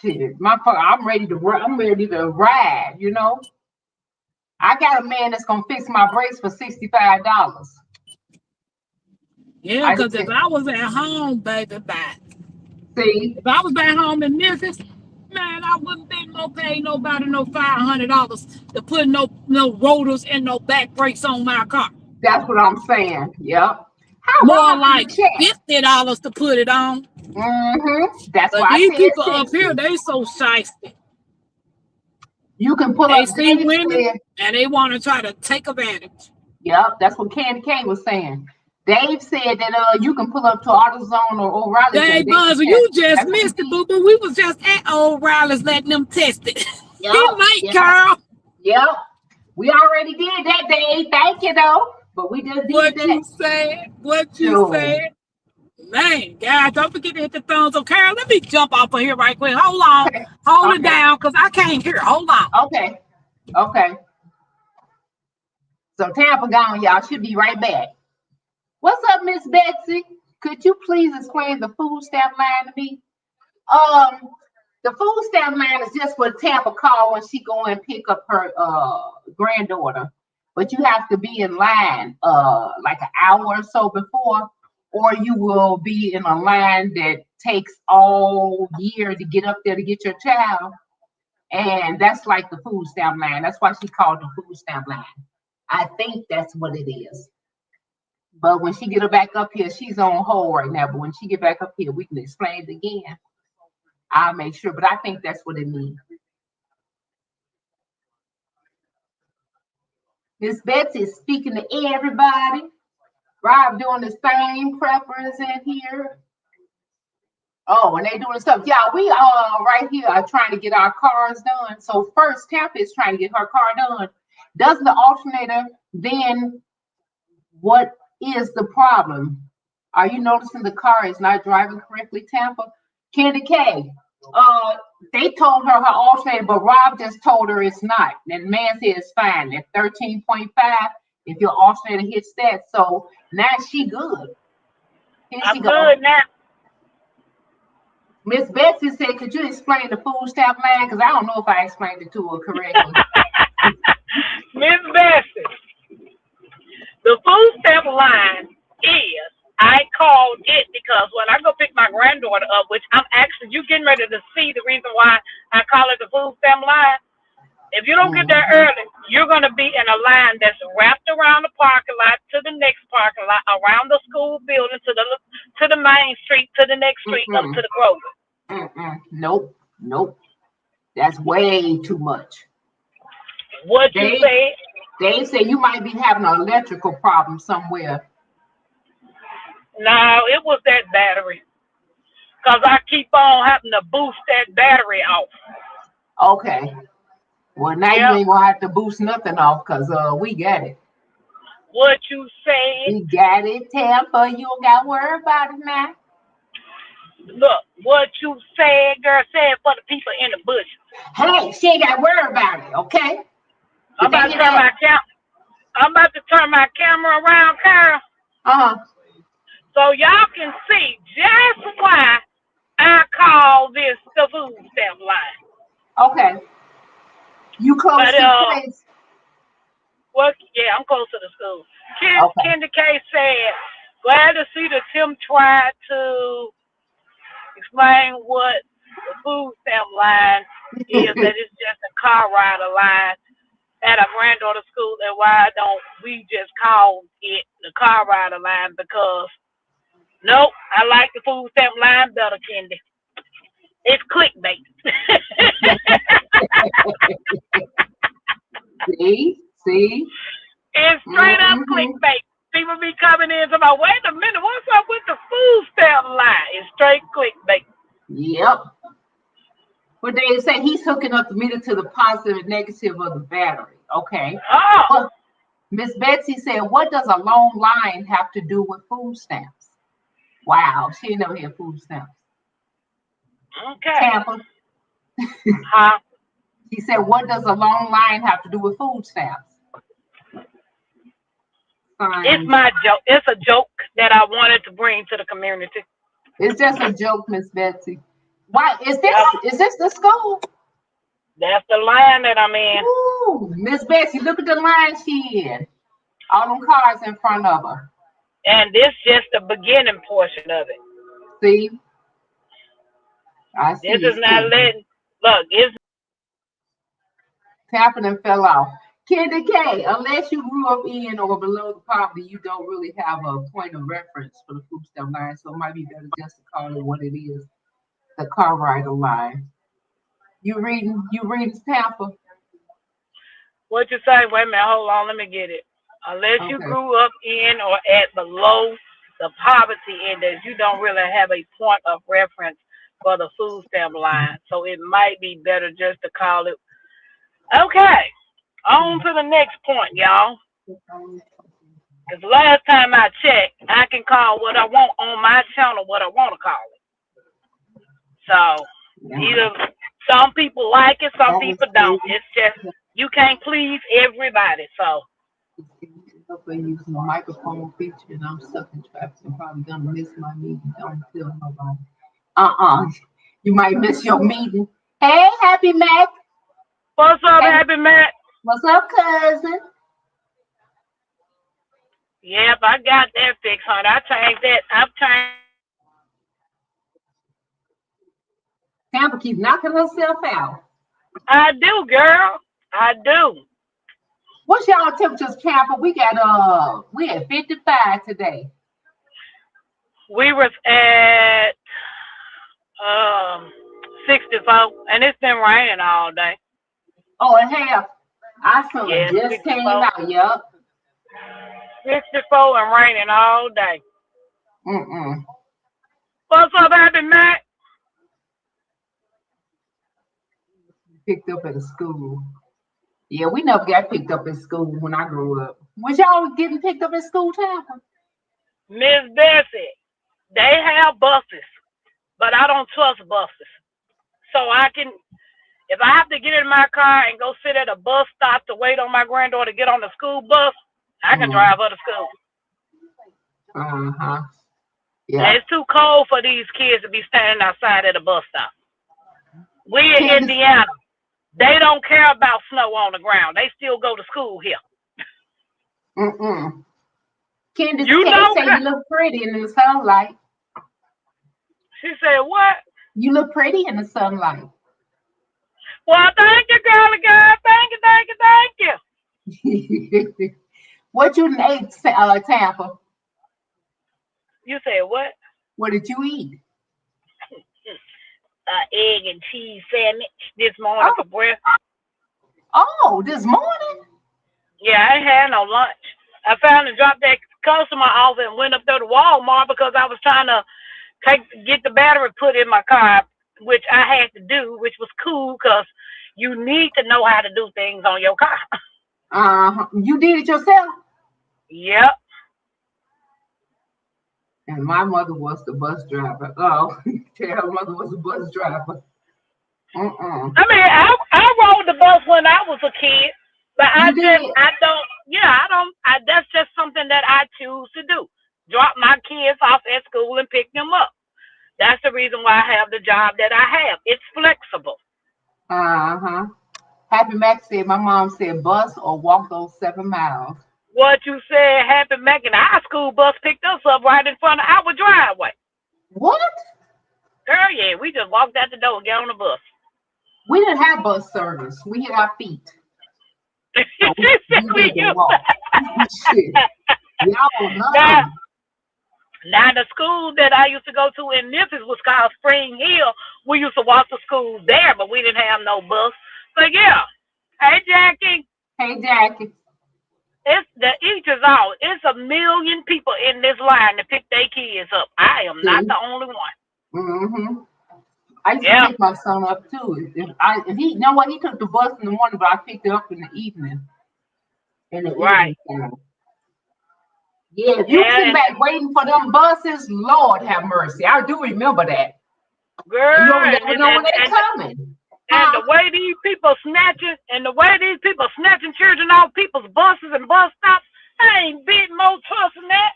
Shit, my car, I'm ready to ride, you know. I got a man that's gonna fix my brakes for $65. Yeah, I because just if said, I was at home, baby, bye. see, If I was back home in Memphis, man, I wouldn't be no pay nobody no $500 to put no rotors and no back brakes on my car. that's what I'm saying. Yep. How More Rob in the like chat? $50 to put it on. That's But why I these said people up 60. here, they so shiesty. You can pull They up see Dave women said, and they want to try to take advantage. yep, that's what Candy K was saying. Dave said that you can pull up to AutoZone or O'Reilly's Dave and they can Buzzer, test you it. just That's what he missed it, did. boo boo. We was just at Old Riley's letting them test it. Yep, He late, yep, girl. yep. We already did that, Dave. Thank you though. But we just did What that. you said? What you Sure. said? Man, guys, don't forget to hit the thumbs up. Carol, let me jump off of here right quick. Hold on. Okay. Hold it Okay. down because I can't hear. Hold on. Okay. Okay. So Tampa gone, y'all. She'll be right back. What's up, Miss Betsy? Could you please explain the food stamp line to me? Um, the food stamp line is just what Tampa call when she go and pick up her granddaughter. But you have to be in line like an hour or so before, or you will be in a line that takes all year to get up there to get your child. And that's like the food stamp line. That's why she called the food stamp line. I think that's what it is. But when she get her back up here, she's on hold right now. But when she get back up here, we can explain it again. I'll make sure. But I think that's what it means. Miss Betsy is speaking to everybody. Rob doing the same preference in here. Oh, and they doing stuff. Yeah, we right here are trying to get our cars done. So first, Tampa is trying to get her car done. Does the alternator then? What is the problem? Are you noticing the car is not driving correctly, Tampa? Candy K. They told her alternator, but Rob just told her it's not. And the man said it's fine at 13.5 if your alternator hits that. So now she good. Here I'm she good goes. now. Miss Betsy said, could you explain the Foodstamp line? Because I don't know if I explained it to her correctly. Miss Bessie, the Foodstamp line is, I called it because when I go pick my granddaughter up, which I'm actually, you getting ready to see the reason why I call it the Foodstamp line. If you don't get there early, you're going to be in a line that's wrapped around the parking lot to the next parking lot, around the school building, to the main street, to the next street, up to the Kroger. Nope. That's way too much. What you say? They say you might be having an electrical problem somewhere. No, it was that battery. Because I keep on having to boost that battery off. Okay. Well, now you ain't gonna have to boost nothing off because we got it. What you say? We got it, Tampa. You don't got to worry about it now. Look, what you said, girl, said for the people in the bush. Hey, she ain't got to worry about it, okay? I'm about to turn my camera around, Carol. So y'all can see just why I call this the Foodstamp line. Okay. You close to the place? Well, yeah, I'm close to the school. Kendi K said, glad to see that Tim tried to explain what the Foodstamp line is, that it's just a car rider line at a granddaughter's school, and why don't we just call it the car rider line? Because, nope, I like the Foodstamp line better, Kendi. It's clickbait. See? It's straight up clickbait. People be coming in and about, wait a minute, what's up with the Foodstamp line? It's straight clickbait. Yep. But they say he's hooking up the meter to the positive and negative of the battery. Okay. Oh. Miss Betsy said, what does a long line have to do with food stamps? Wow, she ain't never had food stamps. Okay. Tampa. Huh? He said, what does a long line have to do with food stamps? It's my joke. It's a joke that I wanted to bring to the community. It's just a joke, Miss Betsy. Why is this the school? That's the line that I'm in. Ooh, Miss Betsy, look at the line she in. All them cars in front of her. And this just the beginning portion of it. See? I see. This is not letting. Look, it's tapping and fell off. Kendi K, unless you grew up in or below the poverty, you don't really have a point of reference for the Foodstamp line. So it might be better just to call it what it is, the car rider line. You reading Tampa? What you say? Wait a minute, hold on, let me get it. Unless you grew up in or at below the poverty index, you don't really have a point of reference for the Foodstamp line. So it might be better just to call it. Okay, on to the next point, y'all. Because last time I checked, I can call what I want on my channel what I want to call it. So either some people like it, some people don't. It's just you can't please everybody. So they're using the microphone feature, and I'm stuck in traffic. I'm probably gonna miss my meeting. Don't tell nobody. You might miss your meeting. Hey, Happy Mac. What's up, Happy Mac? What's up, cousin? Yep, I got that fixed, honey. I changed that. I've changed. Tampa keep knocking herself out. I do, girl. I do. What's y'all temperatures, Tampa? We had 55 today. We was at 64, and it's been raining all day. Oh, it has. I saw it just came out. Yep. 64 and raining all day. Mm-mm. What's up, Happy Mac? Picked up at a school. Yeah, we never got picked up at school when I grew up. Was y'all getting picked up at school, Tampa? Miss Bessie, they have buses, but I don't trust buses. So I can, if I have to get in my car and go sit at a bus stop to wait on my granddaughter to get on the school bus, I can drive her to school. Uh-huh. And Yeah. it's too cold for these kids to be standing outside at a bus stop. We in Candace, Indiana. They don't care about snow on the ground. They still go to school here. Candace You K know, say you look pretty in the sunlight. she said, what? You look pretty in the sunlight. Well, thank you, girly girl. Thank you, thank you, thank you. What you ate, Tampa? You said what? What did you eat? Egg and cheese sandwich this morning for breakfast. Oh, this morning? Yeah, I ain't had no lunch. I finally dropped that customer off and went up there to Walmart because I was trying to get the battery put in my car, which I had to do, which was cool because you need to know how to do things on your car. You did it yourself? Yep. And my mother was the bus driver. Oh, her mother was the bus driver. I mean, I rode the bus when I was a kid, but that's just something that I choose to do. Drop my kids off at school and pick them up. That's the reason why I have the job that I have. It's flexible. Happy Mac said, my mom said bus or walk those 7 miles. What you said happened back in the high school bus picked us up right in front of our driveway. What? Girl, yeah, we just walked out the door and got on the bus. We didn't have bus service. We had our feet. So we had to walk. Shit. Now, the school that I used to go to in Memphis was called Spring Hill. We used to walk to school there, but we didn't have no bus. So, yeah. Hey, Jackie. Hey, Jackie. It's the each is all. It's a million people in this line to pick their kids up. I am not the only one. I used to pick my son up too. If he, you know what, he took the bus in the morning, but I picked it up in the evening. Right. Yeah, if you sit back waiting for them buses, Lord have mercy. I do remember that. Girl, you don't know when they're coming. And the way these people snatching children off people's buses and bus stops, I ain't bit more trust in that.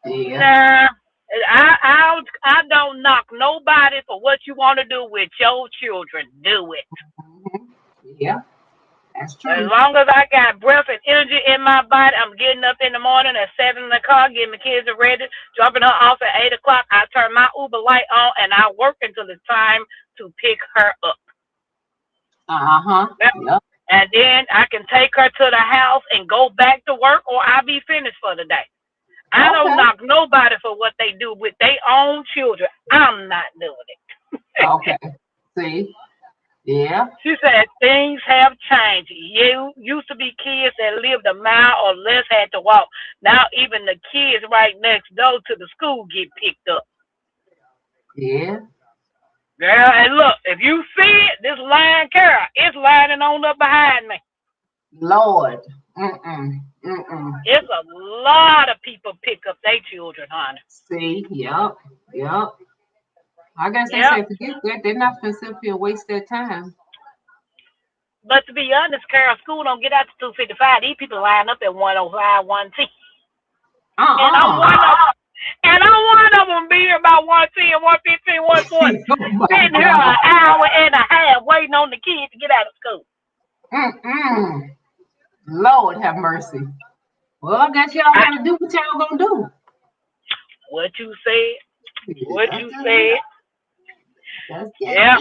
Yeah. Nah, I don't knock nobody for what you want to do with your children. Do it. Yeah, that's true. As long as I got breath and energy in my body, I'm getting up in the morning at 7 in the car, getting the kids ready, dropping her off at 8 o'clock. I turn my Uber light on and I work until it's time to pick her up. Yep. And then I can take her to the house and go back to work, or I'll be finished for the day. I don't knock nobody for what they do with their own children. I'm not doing it. Okay. See? Yeah. She said things have changed. You used to be kids that lived a mile or less had to walk. Now even the kids right next door to the school get picked up. Yeah. Girl, and look, if you see it, this line, Carol, it's lining on up behind me. Lord. It's a lot of people pick up their children, honey. See, yep. I guess they say forget that. They're not supposed to sit here and waste their time. But to be honest, Carol, school don't get out to 2:55. These people line up at 1:05, 1:10. And I'm one of them be here about 1:10, 1:15, 1:20. Sitting here an hour and a half waiting on the kids to get out of school. Lord have mercy. Well, I guess y'all gotta do what y'all gonna do. What you said. Yeah.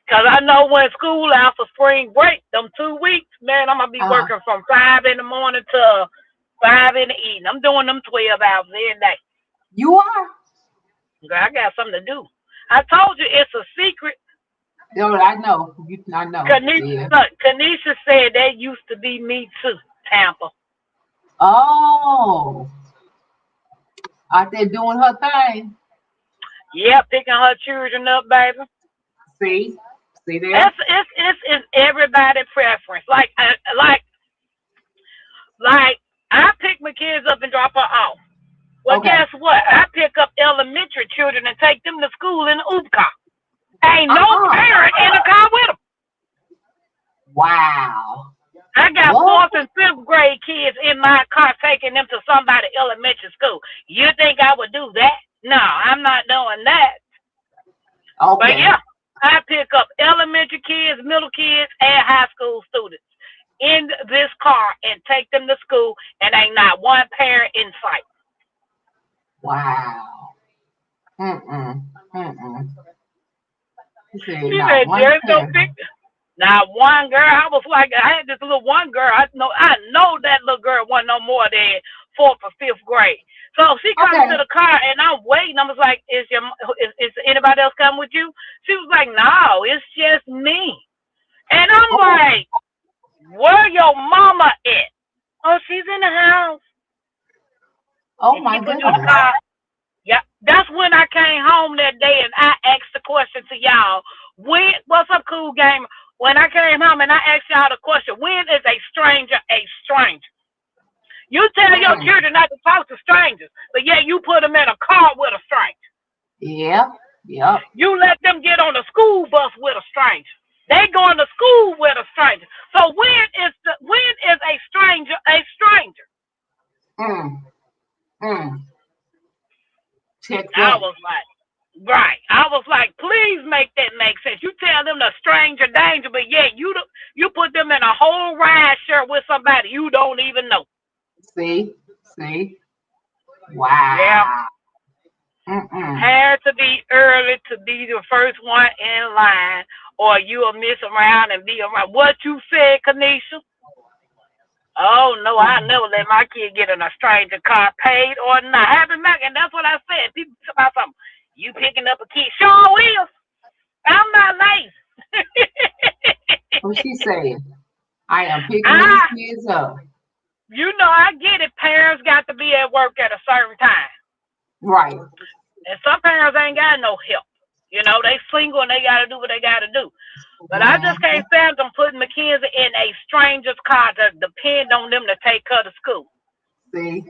Because I know when school out for spring break, them 2 weeks, man, I'm going to be working from 5 in the morning to 5 in the evening. I'm doing them 12 hours every day. You are? Girl, I got something to do. I told you it's a secret. No, I know. I know. Kanisha said that used to be me too, Tampa. Oh, out there doing her thing. Yeah, picking her children up, baby. See, see there. It's everybody preference. Like I pick my kids up and drop her off. Well, Okay. guess what? I pick up elementary children and take them to school in the Uber car. Ain't no Uh-uh. parent in the car with them. Wow. I got What? fourth and fifth grade kids in my car taking them to somebody elementary school. You think I would do that? No, I'm not doing that. But Okay. yeah, I pick up elementary kids, middle kids, and high school students in this car and take them to school, and ain't not one parent in sight. Wow. Mm-mm. Mm-mm. He said She not said, one "Just don't pick." parent. Now one girl, I was like, I had this little one girl. I know that little girl wasn't no more than fourth or fifth grade. So she comes to Okay. the car and I'm waiting. I was like, is anybody else coming with you? She was like, no, it's just me. And I'm Oh. like, where your mama at? Oh, she's in the house. Oh And she my put you in the goodness. car. Yeah, that's when I came home that day and I asked the question to y'all. What's up, cool game? When I came home and I asked y'all the question, when is a stranger a stranger? You tell your Mm. children not to talk to strangers, but yet you put them in a car with a stranger. Yep. Yep. You let them get on a school bus with a stranger. They going to school with a stranger. So when is a stranger a stranger? Mm. Mm. Check I that. was like, right. I was like, please make that make sense. You tell them the stranger danger, but yet you put them in a whole ride share with somebody you don't even know. See? See? Yeah. Wow. Mm-mm. Had to be early to be the first one in line, or you'll miss around and be around. What you said, Kanisha? Oh no, I Mm. never let my kid get in a stranger car, paid or not. Happy Mac, and that's what I said. People talk about something. You picking up a kid? Sure will. I'm not lazy. What she saying? I am picking these I, kids up. I get it. Parents got to be at work at a certain time, Right. and some parents ain't got no help. They single and they got to do what they got to do. But I just Mm-hmm. can't stand them putting Mackenzie in a stranger's car to depend on them to take her to school. See?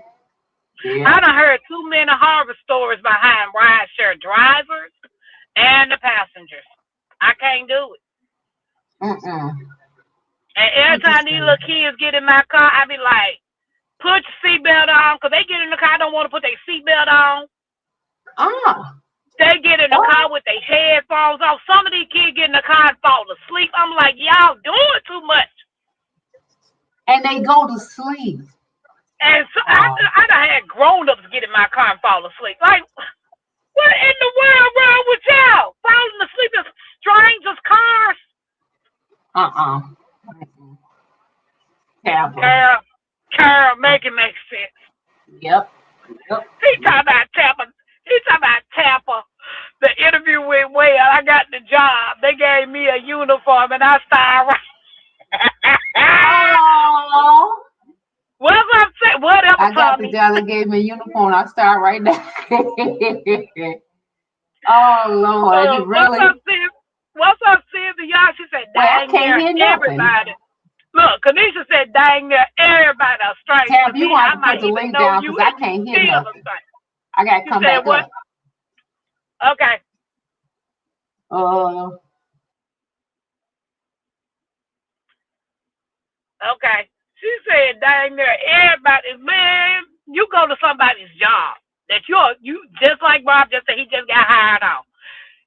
Yeah. I done heard too many horror stories behind rideshare drivers and the passengers. I can't do it. Mm-mm. And every time these Interesting. little kids get in my car, I be like, put your seatbelt on, because they get in the car, don't want to put their seatbelt on. Ah. They get in the What? car with their headphones off. Some of these kids get in the car and fall asleep. I'm like, y'all doing too much. And they go to sleep. And so Oh. I done had grown ups get in my car and fall asleep. Like, what in the world wrong with y'all? Falling asleep in strangers' cars? Uh-uh. Mm-mm. Terrible. Carol, Carol, make it make sense. Yep. Yep. He talking about Tampa. He talking about Tampa. The interview went well. I got the job. They gave me a uniform, and I started. Oh. What's up? Whatever, I got the Tommy. job. They gave me a uniform. I start right now. Oh Lord, you What's really? up, Sis? What's up, Sis? Y'all, she said, Wait, I dang can't near hear nothing. everybody. Look, Kanisha said, dang near everybody a stranger Tab, to you me. gonna have I to put might the even link know down you, because I and you can't hear still a nothing. stranger. I gotta She come said, back what? up. Okay. Uh, Okay. She said, dang near everybody. Man, you go to somebody's job that you just like Rob just said, he just got hired on.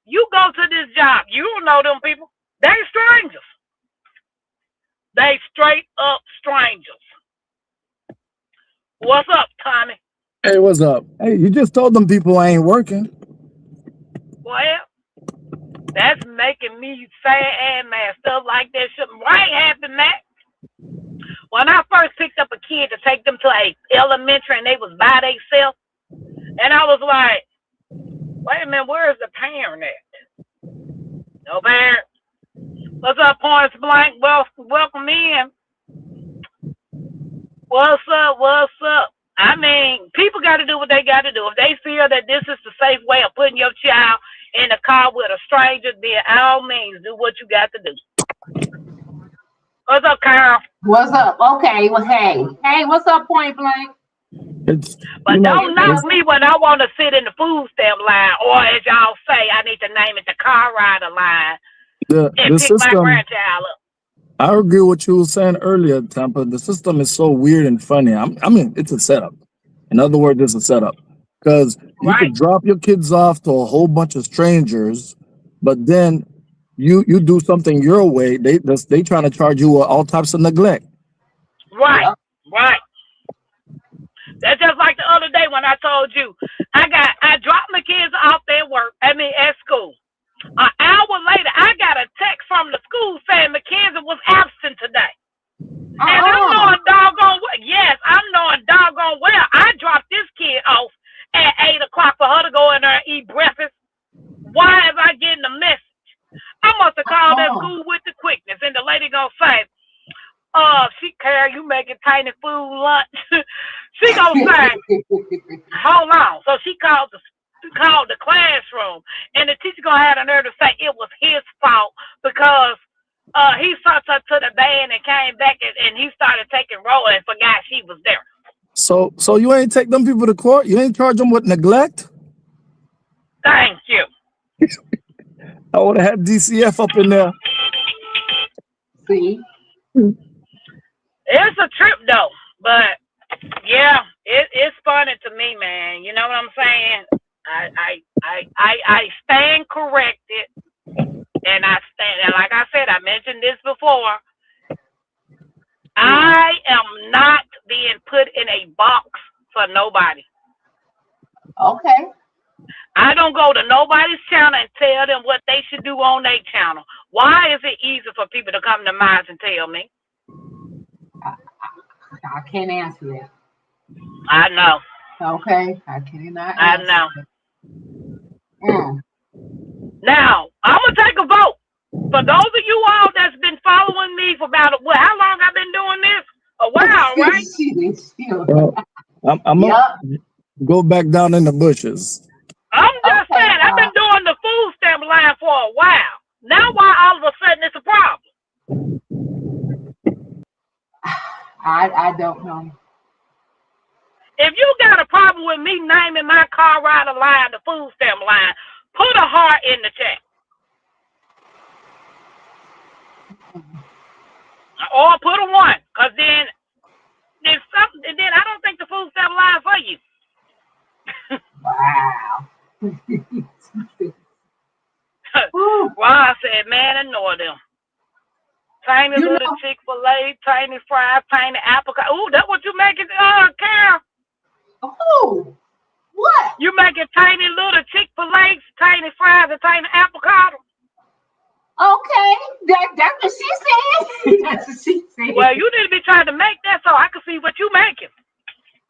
You go to this job. You don't know them people. They strangers. They straight up strangers. What's up, Tommy? Hey, what's up? Hey, you just told them people I ain't working. Well, that's making me sad and mad. Stuff like that shouldn't right happen, Matt. When I first picked up a kid to take them to a elementary and they was by themselves, and I was like, wait a minute, where's the parent at? No parent. What's up, Points Blank? Well, welcome in. What's up? What's up? I mean, people got to do what they got to do. If they feel that this is the safe way of putting your child in a car with a stranger, then all means do what you got to do. What's up, Carl? What's up? Okay, well, hey, what's up, Point Blank? It's But you know don't knock me when I want to sit in the food stamp line, or as y'all say, I need to name it the car rider line and the pick my system. grandchild up. I agree with what you were saying earlier, Tampa. The system is so weird and funny. I mean, it's a setup. In other words, it's a setup because you Right, could drop your kids off to a whole bunch of strangers, but then you do something your way. They trying to charge you all types of neglect. right, Yep. right. That's just like the other day when I told you I dropped my kids off at work. I mean at school. An hour later, I got a text from the school saying Mackenzie was absent today. And I'm knowing doggone well. Yes, I'm knowing doggone well. I dropped this kid off at 8 o'clock for her to go in there and eat breakfast. Why am I getting a message? I must have called that school with the quickness, and the lady gonna say, she care you making tiny food lunch. She gonna say, hold on. So she called the classroom, and the teacher gonna have the nerve to say it was his fault because he sent her to the band and came back and he started taking roll and forgot she was there. So you ain't take them people to court. You ain't charge them with neglect. Thank you. I would have had DCF up in there. See? It's a trip though, but yeah, it's funny to me, man. You know what I'm saying? I stand corrected, and I stand. And like I said, I mentioned this before. I am not being put in a box for nobody. Okay. I don't go to nobody's channel and tell them what they should do on their channel. Why is it easy for people to come to mine and tell me? I can't answer that. I know. Okay, I cannot I answer know. that. Now, I'm going to take a vote. For those of you all that's been following me for about, how long I've been doing this? A while, right? Well, I'm gonna go back down in the bushes. I'm just saying, I've been doing the food stamp line for a while. Now why all of a sudden it's a problem? I don't know. If you got a problem with me naming my car rider line the food stamp line, put a heart in the chat. Or put a 1, because then there's something, and then I don't think the food stamp line for you. Wow. Ron said, man, ignore them. Tiny little Chick-fil-A, tiny fries, tiny apricot. Ooh, that's what you making, Carol? Oh, what? You making tiny little Chick-fil-A, tiny fries, and tiny apricot? Okay, that's what she said. That's what she said. Well, you need to be trying to make that so I can see what you making.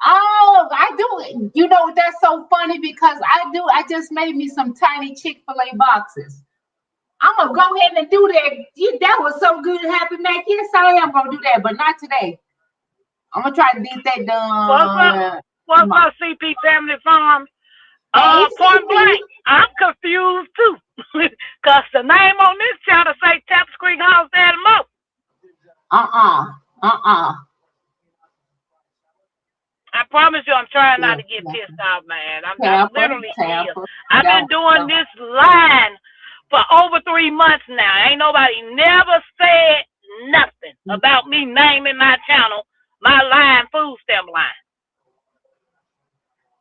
Oh, I do. You know, that's so funny because I just made me some tiny Chick-fil-A boxes. I'm going to go ahead and do that. That was so good, Happy Mac. Yes, I am going to do that, but not today. I'm going to try to get that done. What's up, CP Family Farm? Point blank, I'm confused too. Because the name on this channel say Tap Creek Homestead and Mo. I promise you, I'm trying not to get pissed off, man. I'm literally here. I've been doing this line for over 3 months now. Ain't nobody never said nothing about me naming my channel, my line, food stamp line.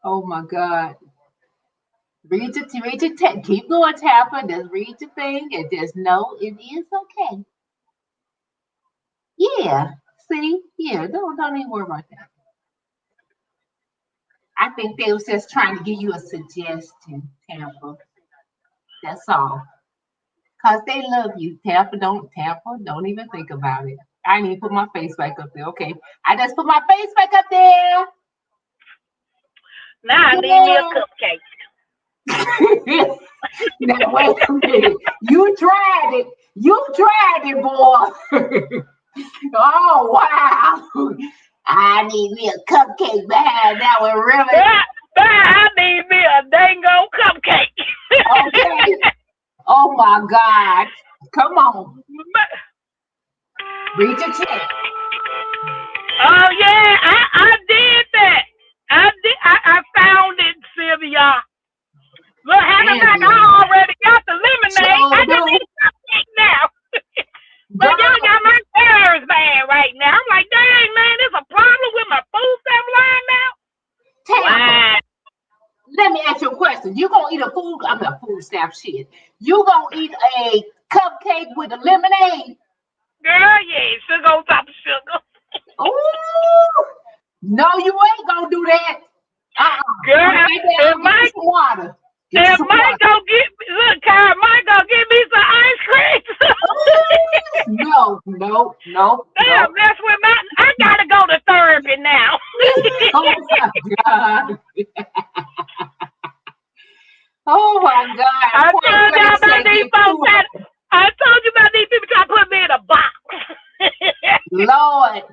Oh my God. Read your text. Keep going, Tapper. Just read your thing and just know it is okay. Yeah. See? Yeah, don't even worry about that. I think they was just trying to give you a suggestion, Tampa. That's all. Because they love you. Tampa, don't even think about it. I didn't even put my face back up there. Okay. I just put my face back up there. Now I need me a cupcake. Now wait a minute. You tried it, boy. Oh wow. I need me a cupcake behind that one, really. I need me a dango cupcake. Okay. Oh my God. Come on. Read your check. Oh yeah, I did that. I found it, Sylvia. Look, having like I already got the lemonade. I just need cupcake now. But y'all got my nerves bad right now. I'm like, dang man, there's a problem with my food stamp line now. Wow. Let me ask you a question. You gonna eat a food stamp shit. You gonna eat a cupcake with a lemonade? Girl, yeah, sugar on top of sugar. Ooh, no, you ain't gonna do that. Girl, it might some water. Mike go get me, look, Kyle, Mike go get me some ice cream. No. Damn, that's what I gotta go to therapy now. Oh my God. Oh my God. I told you about these folks. I told you about these people trying to put me in a box. Lord.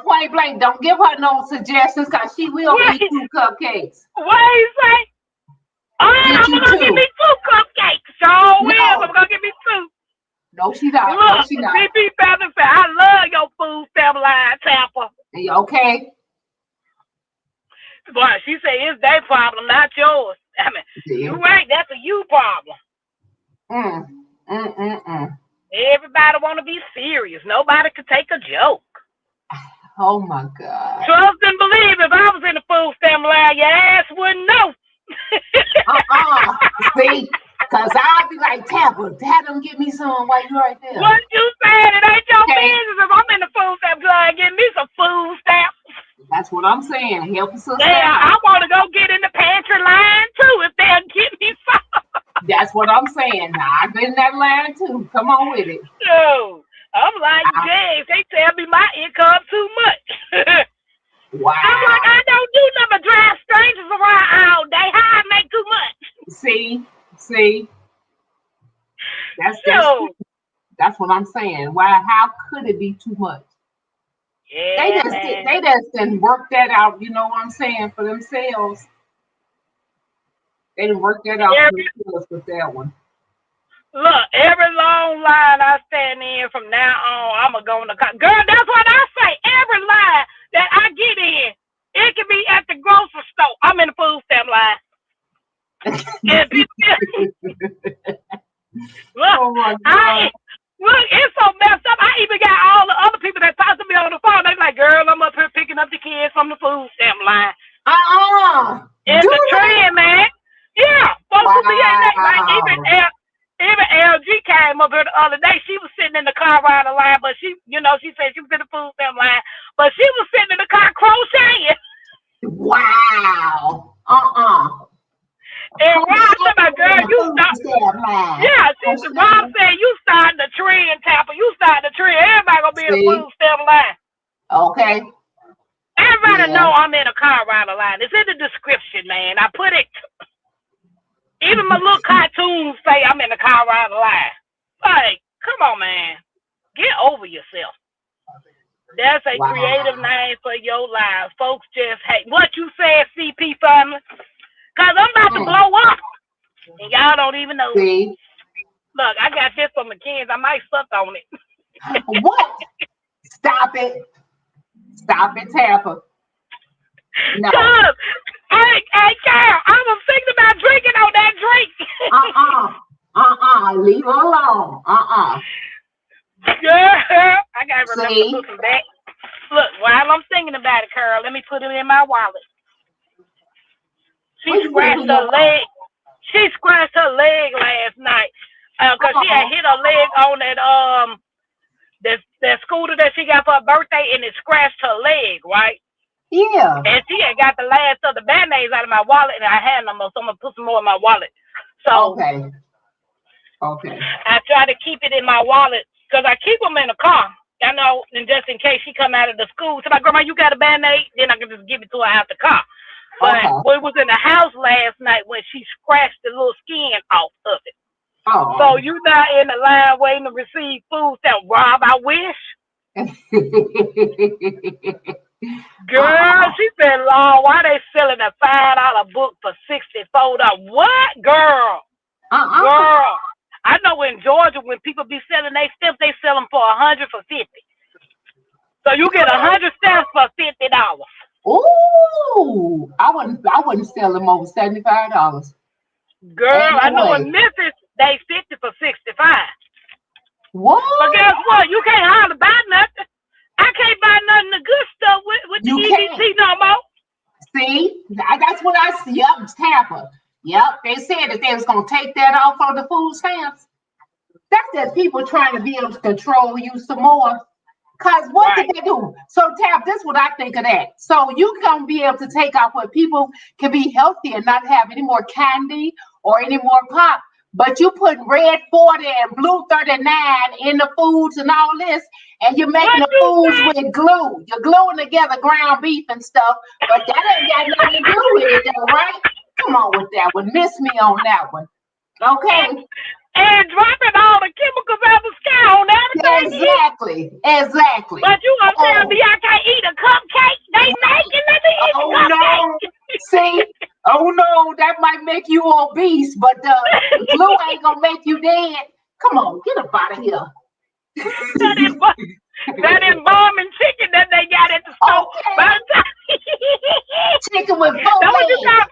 Point blank, don't give her no suggestions because she will eat 2 cupcakes. What you say? Oh, I'm gonna give me 2 cupcakes. So I'm gonna give me 2. No, she not. Look, no, she not. CP Family said, I love your food stamp line, Tampa. Okay. Boy, she said it's their problem, not yours. I mean, you're right. That's a you problem. Everybody want to be serious. Nobody can take a joke. Oh my God. Trust and believe. If I was in the food stamp line, your ass wouldn't know. See, because I'll be like, Tampa, have them get me some while you're right there. What you said? It ain't your business if I'm in the food stamp line. Get me some food stamps. That's what I'm saying. Help us. Yeah, I want to go get in the pantry line too if they'll get me some. That's what I'm saying. I've been in that line too. Come on with it. So I'm like, James, they tell me my income too much. Wow. I'm like, I don't do nothing but drive strangers around all day. How I make too much? See. That's what I'm saying. Why? How could it be too much? Yeah, they just didn't work that out. You know what I'm saying, for themselves. They didn't work that out for themselves with that one. Look, every long line I stand in from now on, I'm going to go in the car. Girl, that's what I say. Every line that I get in, it can be at the grocery store. I'm in the food stamp line. Look, it's so messed up. I even got all the other people that talk to me on the phone. They like, girl, I'm up here picking up the kids from the food stamp line. It's a trend, man. Yeah. Folks will be in that. Like, even LG came up here the other day. She was sitting in the car around the line, but she said she was in the food stamp line, but she was sitting in the car crocheting. Wow. And Rob said, my girl, you start. Yeah, Rob said you starting the trend, Tampa. You starting the trend. Everybody gonna be in the food stamp line. Okay. Everybody know I'm in a car around the line. It's in the description, man. I put it. Even my little cartoons say I'm in the car around the line. Like, come on, man. Get over yourself. That's a creative name for your lives. Folks just hate what you said, CP family. Because I'm about to blow up. And y'all don't even know. See? Look, I got this from McKinney's. I might suck on it. What? Stop it. Stop it, Tampa. No. Hey, Carol, I was thinking about drinking on that drink. Leave her alone. Girl, I gotta remember to put some back. Look, while I'm thinking about it, Carol, let me put it in my wallet. She scratched her leg. She scratched her leg last night because she had hit her leg on that scooter that she got for her birthday, and it scratched her leg, right? Yeah. And she had got the last of the band-aids out of my wallet, and I had no more, so I'm gonna put some more in my wallet. So okay. I try to keep it in my wallet because I keep them in the car. I know, and just in case she come out of the school, so my grandma, you got a band-aid? Then I can just give it to her out the car. But we was in the house last night when she scratched the little skin off of it. So you not in the line waiting to receive food stamp. Rob, I wish. Girl, she said, Lord, why they selling a $5 book for $64? What, girl? Uh-uh. Girl. I know in Georgia when people be selling they stamps, they sell them for 100 for 50. So you get 100 stamps for $50. Ooh, I wouldn't sell them over $75. Ain't Girl, no I know way. in Memphis they 50 for 65. What? But guess what? You can't hardly buy nothing. I can't buy nothing the good stuff with the You can't. EBT no more. See, that's what I see. Yep, Tampa. Yep, they said that they was gonna take that off of the food stamps. That's just people trying to be able to control you some more. Cause what did Right. they do? So Tab, this is what I think of that. So you gonna be able to take out where people can be healthy and not have any more candy or any more pop. But you put red 40 and blue 39 in the foods and all this, and you're making What the you foods say? with glue. You're gluing together ground beef and stuff, but that ain't got nothing to do with it, though, right? Come on with that one. Miss me on that one. Okay. And dropping all the chemicals out the sky on everything to eat. Exactly. Exactly. But you gonna tell Oh. me I can't eat a cupcake? They making let me eat the Oh no. cupcake. See? Oh no, that might make you obese, but the glue ain't gonna make you dead. Come on, get up out of here. that that embalming chicken that they got at the store. Okay, By the time chicken with four that what you legs. got?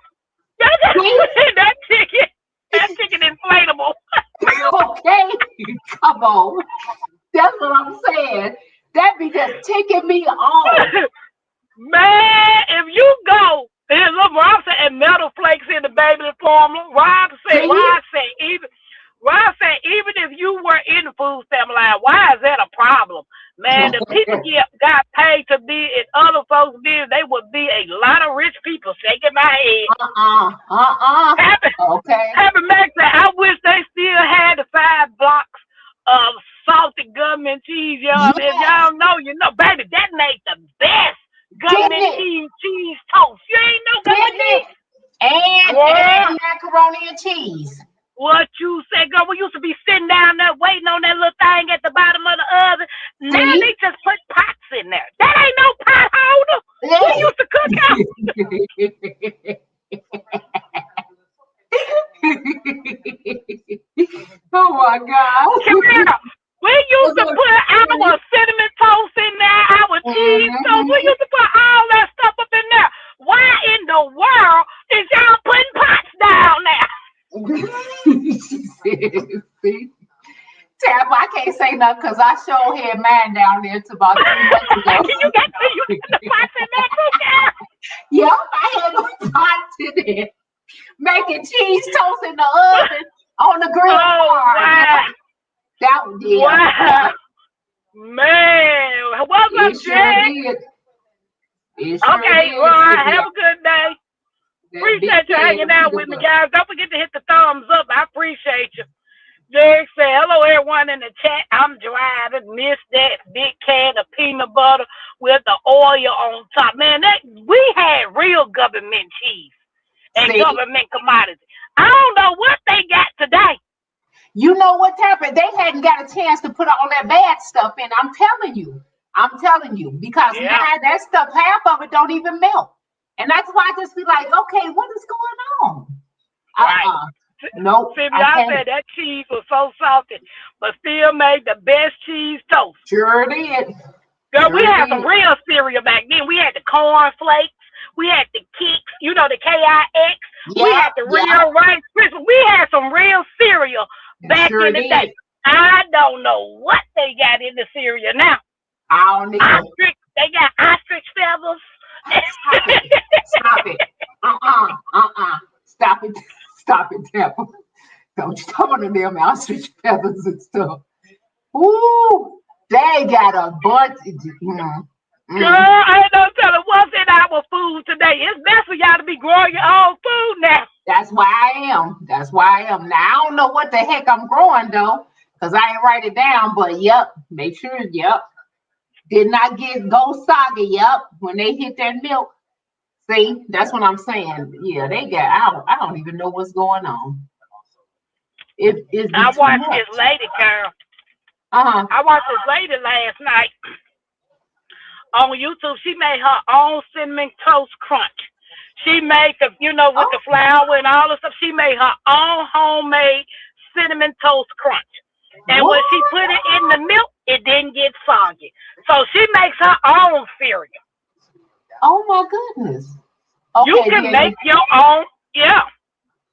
See? That chicken inflatable. Okay, come on. That's what I'm saying. That be just ticking me off. Man, if you go, here's look, Rob said, and metal flakes in the baby formula. See? Rob said, even if you were in the food stamp line, why is that a problem? Man, if people got paid to be in other folks' business, they would be a lot of rich people shaking my head. Happy, Okay. Happy Max said, I wish they still had the 5 blocks of salted government cheese, y'all. If Yes, y'all know, you know, baby, that made the best didn't government it? cheese toast. You ain't no government Didn't it? cheese? And What? macaroni and cheese. What you say, girl? We used to be sitting down there waiting on that little thing at the bottom of the oven. Now See? they just put pots in there. That ain't no pot holder. We used to cook out. Oh my God. Camille, we used to put our cinnamon toast in there, our cheese toast. We used to put all that stuff up in there. Why in the world is y'all putting pots down there? See? Tab, I can't say nothing because I sure had mine down there to about 3 months ago. you got the pots in there too, girl. Yep, I had the pots in there. Making cheese toast in the oven on the grill Oh, bar. wow. Yep. That was Wow. Man, what's up, It sure Jay? did. It sure Okay, did. well, have a good day. That big Appreciate you can hanging of out peanut with me, butter. guys. Don't forget to hit the thumbs up. I appreciate you. Jay said, hello, everyone in the chat. I'm driving. Missed that big can of peanut butter with the oil on top. Man, we had real government cheese and See, government commodities. I don't know what they got today. you know what happened? They hadn't got a chance to put all that bad stuff in. I'm telling you. Because Yeah, now that stuff, half of it don't even melt. And that's why I just be like, okay, what is going on? right. Nope, See, I I can't. said that cheese was so salty, but still made the best cheese toast. Sure did. Girl, we Sure had some did. real cereal back then. We had the corn flakes. We had the Kix, you know, the KIX. We Yeah, had the yeah, real Rice Krispies. We had some real cereal back sure in the day. did. I don't know what they got in the cereal now. I don't either. They got ostrich feathers. Stop it. Stop it. Stop it. Stop it, Tampa. Don't you talk about them ostrich feathers and stuff. Ooh, they got a bunch. Girl, I ain't no telling what's in our food today. It's best for y'all to be growing your own food now. That's why I am. Now I don't know what the heck I'm growing though, because I ain't write it down. But yep, make sure. Yep, did not go soggy. Yep, when they hit that milk. See, that's what I'm saying. Yeah, they got. I don't even know what's going on. It's I too watched much. this lady, girl. Uh huh. I watched this lady last night. on YouTube. She made her own cinnamon toast crunch. She made the, with the Oh, flour and all the stuff. She made her own homemade cinnamon toast crunch. And what? when she put it in the milk, it didn't get soggy. So she makes her own cereal. Oh my goodness. You Okay, can yeah, make your own. Yeah.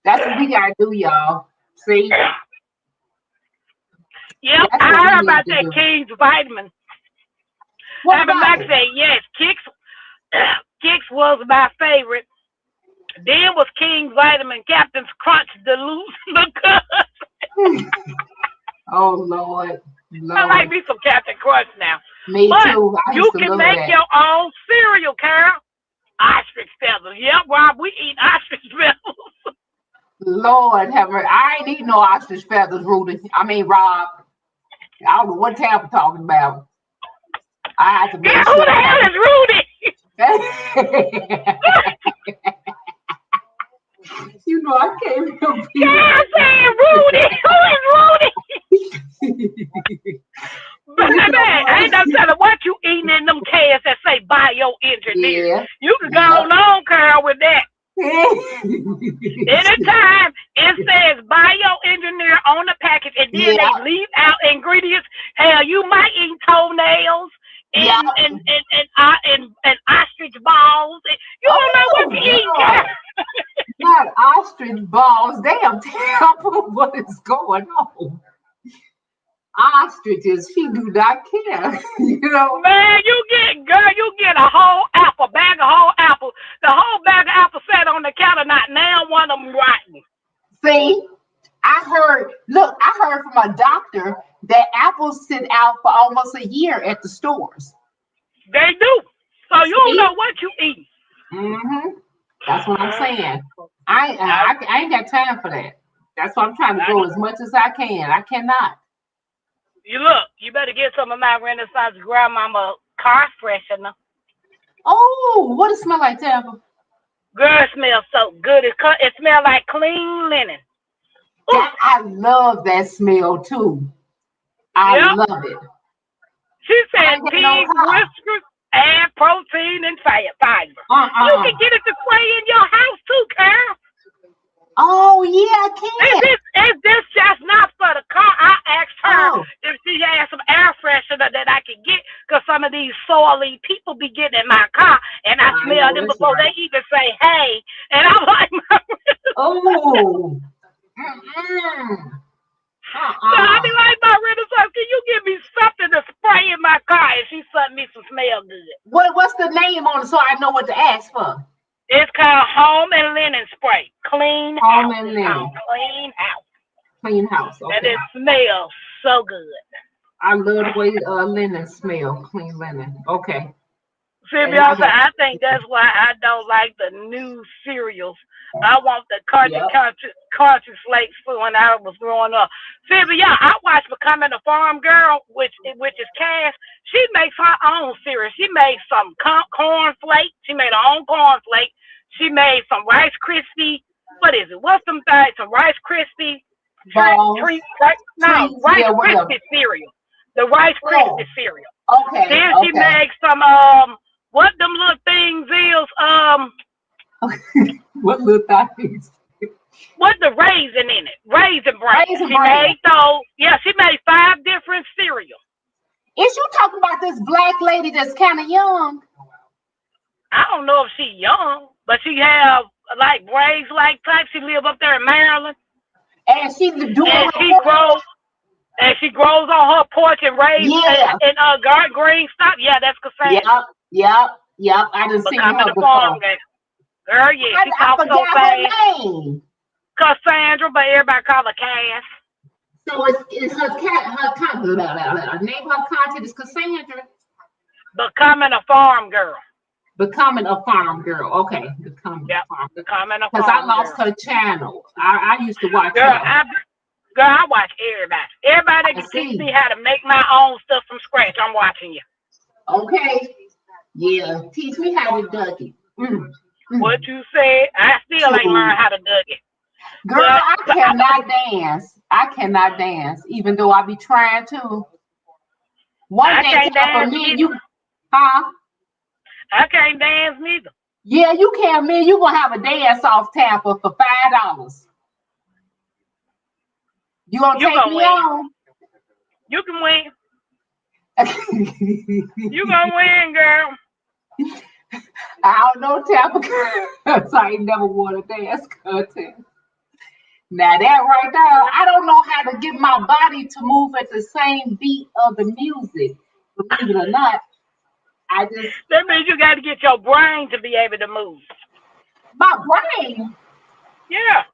that's what we gotta do, y'all. See, Yep. that's I what we heard need about to that do. King's vitamin. What Abby about Mac it? said yes. Kix was my favorite. Then was King's vitamin, Captain's Crunch, Delusional. Oh Lord, I like Lord. me some Captain Crunch now. Me But too. I you used to can love make that. your own cereal, Carol. Ostrich feathers. Yep, Rob, we eat ostrich feathers. Lord have mercy. I ain't eating no ostrich feathers, Rudy. I mean, Rob. I don't know what Tampa talking about. I have to Yeah, make who sure the hell is Rudy? that. You know, I can't help Yeah, people. I'm saying Rudy. Who is Rudy? But You baby, know I ain't no what? telling what you eating in them cans that say bioengineered. Yeah. You can go Yep. on, Carl, with that. Anytime it says bioengineer on the package and then Yeah. they leave out ingredients, hell, you might eat toenails Yeah. and ostrich balls. You don't know what Oh, to eat, God. girl. Not ostrich balls. Damn, Tampa, what is going on? Ostriches, she do not care. You know? Man, you get a whole apple, bag of whole apple. The whole bag of apple sat on the counter, not now one of them rotten. See, I heard from a doctor that apples sit out for almost a year at the stores. They do. So you don't See? know what you eat. Mm-hmm. That's what I'm saying. I ain't got time for that. That's why I'm trying to grow as much as I can. I cannot. You better get some of my Renaissance grandmama car freshener. Oh, what does it smell like, Tampa? Girl, it smells so good. It smells like clean linen. Ooh, I love that smell too. I yep. love it. She I said ain't got no pig car. whiskers and protein and fiber. You Uh-uh. can get it to spray in your house too, Carol. Oh yeah, I can. Is this just not for the car? I asked her Oh, if she had some air freshener that I could get because some of these soily people be getting in my car and I I smell know them that's before right. they even say hey. And I'm like, Oh. Mm-mm. so I be Uh-uh. like, my Renaissance, can you give me something to spray in my car? And she sent me some smell good. What's the name on it so I know what to ask for? It's called Home and Linen Spray. Clean Home house. and It's called linen. Clean House. Clean house. And Okay. it smells so good. I love the way linen smell. Clean linen. Okay. See, And I Beyonce, got I think that's why I don't like the new cereals. I want the yep. country flakes when I was growing up. See, but yeah, I watched Becoming a Farm Girl, which is Cass. She makes her own cereal. She made some corn flake. She made her own corn flake. She made some Rice Krispie. What is it? What's them things? Some Rice Krispie Balls. no, Treats. Rice Yeah, whatever. Krispie cereal. The Rice Krispie Oh, cereal. okay. Then she Okay. makes some what them little things is What little things? what the raisin in it? Raisin bran. Raisin She bran. made those. Yeah, she made 5 different cereals. Is you talking about this black lady that's kind of young? I don't know if she young, but she have like braids like type. She live up there in Maryland. And she doing And her she work? grows on her porch and raised Yeah. in garden green stuff. Yeah, that's Yep. Cassandra. Yep. Yep. I done seen Becoming her a farm before. girl. Girl, yeah, she I talks so forgot fast. her name. Cassandra, but everybody call her Cass. So it's her name, her content is Cassandra. Becoming a farm girl. Becoming a farm girl. Okay, becoming Yep, a farm. becoming a Because I farm lost girl. her channel. I used to watch Girl, her. I watch everybody. Everybody I can teach see. me how to make my own stuff from scratch. I'm watching you. Okay. Yeah. Teach me how to duck it. What you said, I still ain't True. learned how to duck it. Girl, I cannot dance. I cannot dance, even though I be trying to. One I day, can't for dance me and either. you, huh? I can't dance neither. Yeah, you can, man. You gonna have a dance off Tampa for $5. You gonna You take gonna me win. on? You can win. You gonna win, girl. I don't know Tampa, so I ain't never won a dance contest. Now that right there, I don't know how to get my body to move at the same beat of the music. Believe it or not, I just That means you got to get your brain to be able to move. my brain. Yeah.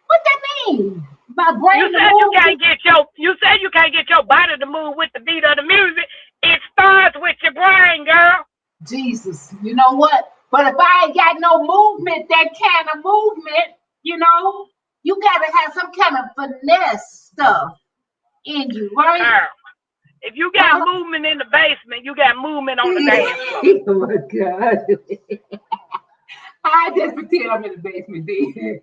What that mean? My You brain to said you move. can't get your body to move with the beat of the music. It starts with your brain, girl. Jesus, you know what? But if I ain't got no movement, that kind of movement, you gotta have some kind of finesse stuff in you, right? Girl. If you got movement in the basement, you got movement on the dance floor. Oh my God. I just pretend I'm in the basement then.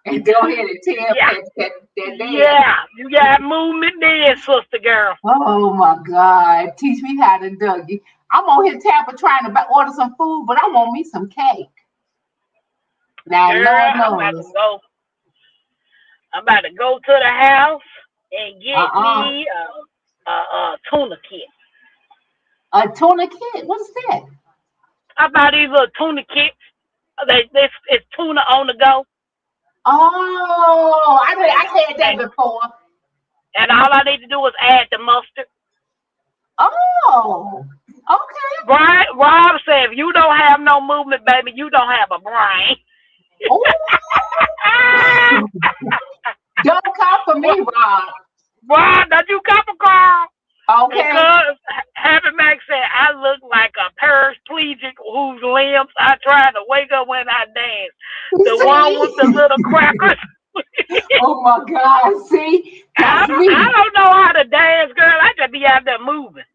And go ahead and tell Yeah. that dance. Yeah, you got movement there, sister girl. Oh my God. Teach me how to Dougie. I'm on here Tampa trying to order some food, but I want me some cake. Now, Girl, Lord knows. I'm about to go to the house and get me a tuna kit. A tuna kit? What is that? I buy these little tuna kits. It's tuna on the go. Oh, I had that before. And all I need to do is add the mustard. Oh, okay. Rob said, if you don't have no movement, baby, you don't have a brain. Don't come for me, Rob. Rob, don't you come for Carl? Okay. Because Happy Mac said, I look like a paraplegic whose limbs I try to wake up when I dance. The one with the little crackers. Oh my God, see? That's me. I don't know how to dance, girl. I just be out there moving.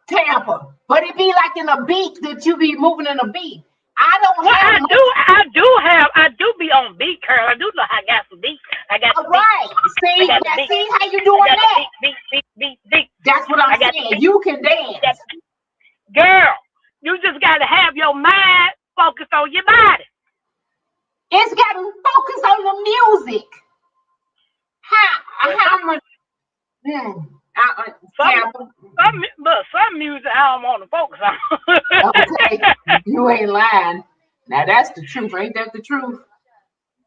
Tampa. But it be like in a beat that you be moving in a beat. I don't well, have I do be on beat, girl. I do know I got some beat. I got some right. See, see how you doing that? Beat. That's what I'm saying. You can dance. Girl, you just gotta have your mind focused on your body. It's got to focus on the music. How much? Some music I don't want to focus on. Okay, you ain't lying. Now that's the truth, ain't that the truth?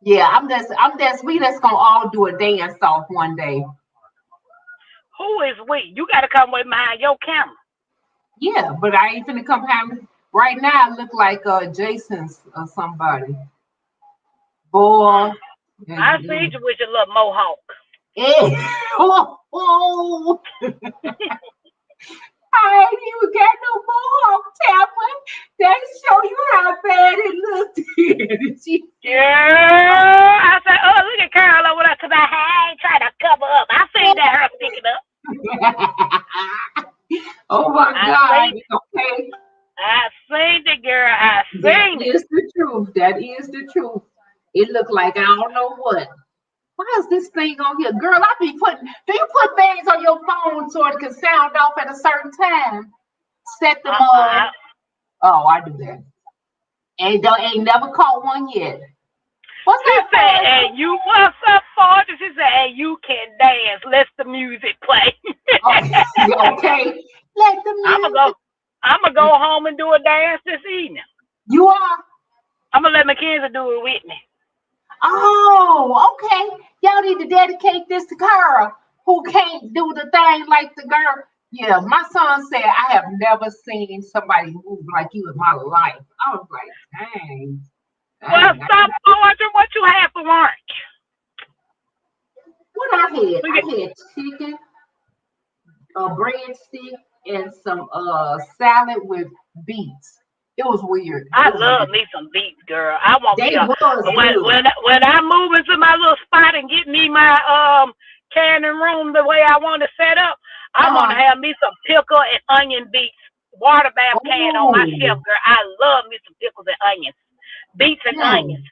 Yeah, we just gonna all do a dance off one day. Who is we? You gotta come with behind your camera. Yeah, but I ain't finna come behind. Right now, I look like Jason's or somebody. Boy, I see you with your little mohawk. Oh. I ain't even got no mohawk, Tampa. That show you how bad it looked. Yeah, I said, oh, look at Carol over there, because I ain't trying to cover up. I seen that her sticking up. Oh my God. Okay. I seen it, girl. I seen it. That is the truth. That is the truth. It looked like I don't know what. Why is this thing on here? Girl, do you put things on your phone so it can sound off at a certain time? Set them up. Oh, I do that. Ain't never caught one yet. What's she that? Said, and you, what's up, Fortune? She said, and you can dance. Let the music play. Okay. Let the music. I'm going to go home and do a dance this evening. You are? I'm going to let Mackenzie do it with me. Oh, okay. Y'all need to dedicate this to Carl, who can't do the thing like the girl. Yeah, my son said, I have never seen somebody move like you in my life. I was like, dang. Well, stop wondering what you had for lunch. What I had? I had chicken, a breadstick, and some salad with beets. It was weird. I love me some beets, girl. I want me when I move into my little spot and get me my canning room the way I want to set up, I want to have me some pickle and onion beets, water bath can on my shelf, girl. I love me some pickles and onions, beets and onions,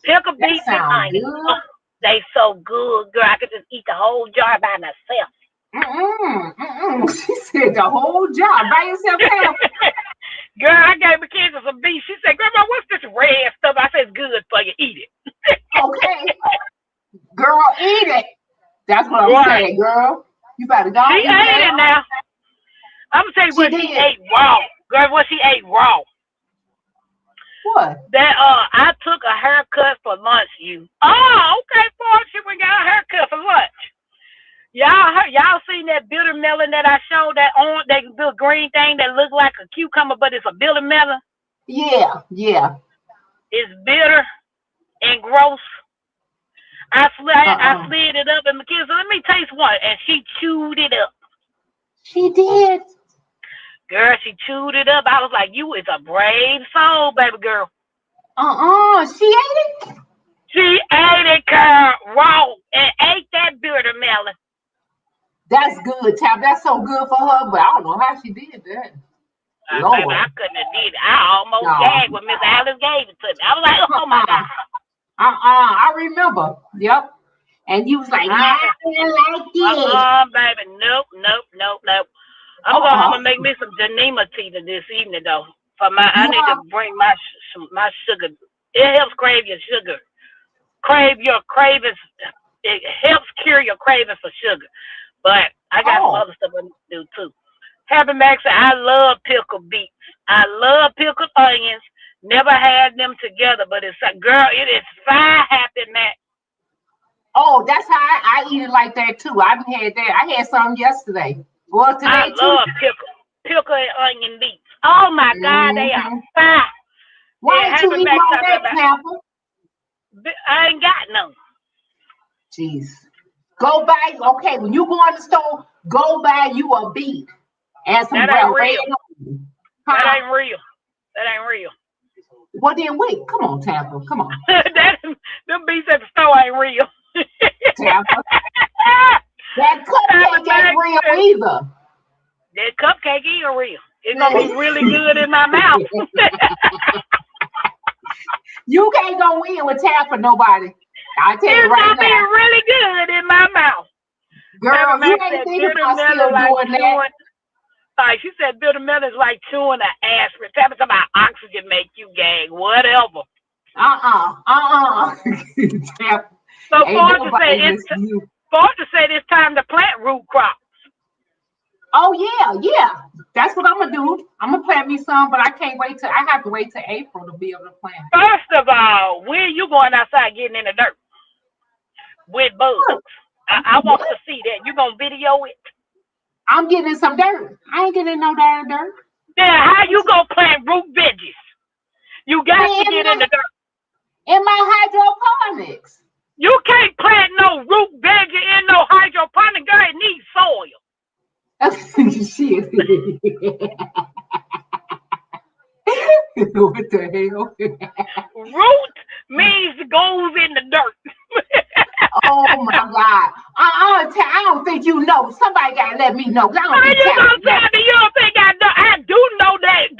pickle beets and onions. Oh, they so good, girl. I could just eat the whole jar by myself. She said the whole jar by yourself. Girl, I gave what I'm saying, girl. You better go She eat ate that. it now. I'm gonna tell you what she did. ate raw. Girl, what she ate raw. What? That I took a haircut for lunch, you. Oh, okay, boy, she went got a haircut for lunch. Y'all seen that bitter melon that I showed, that little green thing that looked like a cucumber, but it's a bitter melon? Yeah, yeah. It's bitter and gross. I Uh-uh. slid it up, and my kids said, let me taste one, and she chewed it up. She did. Girl, she chewed it up. I was like, you is a brave soul, baby girl. She ate it. She ate it, girl, raw, and ate that bitter melon. That's good, Tab. That's so good for her, but I don't know how she did that. Baby, Lord. I couldn't have did it. I almost No. gagged when Miss Alice gave it to me. I was like, oh my God. I remember. Yep. And you was like, nah, I didn't like this. Baby, nope. I'm going home and make me some Janema tea this evening, though. I need to bring my sugar. It helps crave your sugar. Crave your cravings. It helps cure your cravings for sugar. But I got some other stuff I need to do, too. Happy Max said, I love pickled beets. I love pickled onions. Never had them together, but it's like, girl, it is fine, Happy Max. Oh, that's how I eat it like that, too. I've had that. I had some yesterday. Well, today, I love pickle and onion beets. Oh my God, they are fine. Why ain't you eating all that, Tampa? I ain't got none. Jeez. Go buy, okay, when you go in the store, go buy you a beet and some that ain't real. That ain't real. That ain't real. Well, then wait. Come on, Tampa. Come on. Them beets at the store ain't real. Tampa. That cupcake ain't real either. That cupcake ain't real. It's gonna be really good in my mouth. You can't go in with Tampa, nobody. I tell you right now. It's gonna be really good in my mouth. Girl, you ain't thinking about still doing that. She said bitter melon is like chewing an aspirin. Tell me about oxygen make you gag. Whatever. So Ford to say it's time to plant root crops. Oh yeah. That's what I'm gonna do. I'm gonna plant me some, but I have to wait till April to be able to plant. First of all, when you going outside getting in the dirt with bugs? I want to see that. You gonna video it? I'm getting in some dirt. I ain't getting in no darn dirt. Yeah, how you gonna plant root veggies? You got to get in the dirt. In my hydroponics. You can't plant no root veggie in no hydroponic. Girl, it needs soil. Shit. What the hell? Root means it goes in the dirt. Oh my God. I don't think you know. Somebody gotta let me know. How you gonna tell me you don't think I know? I do know that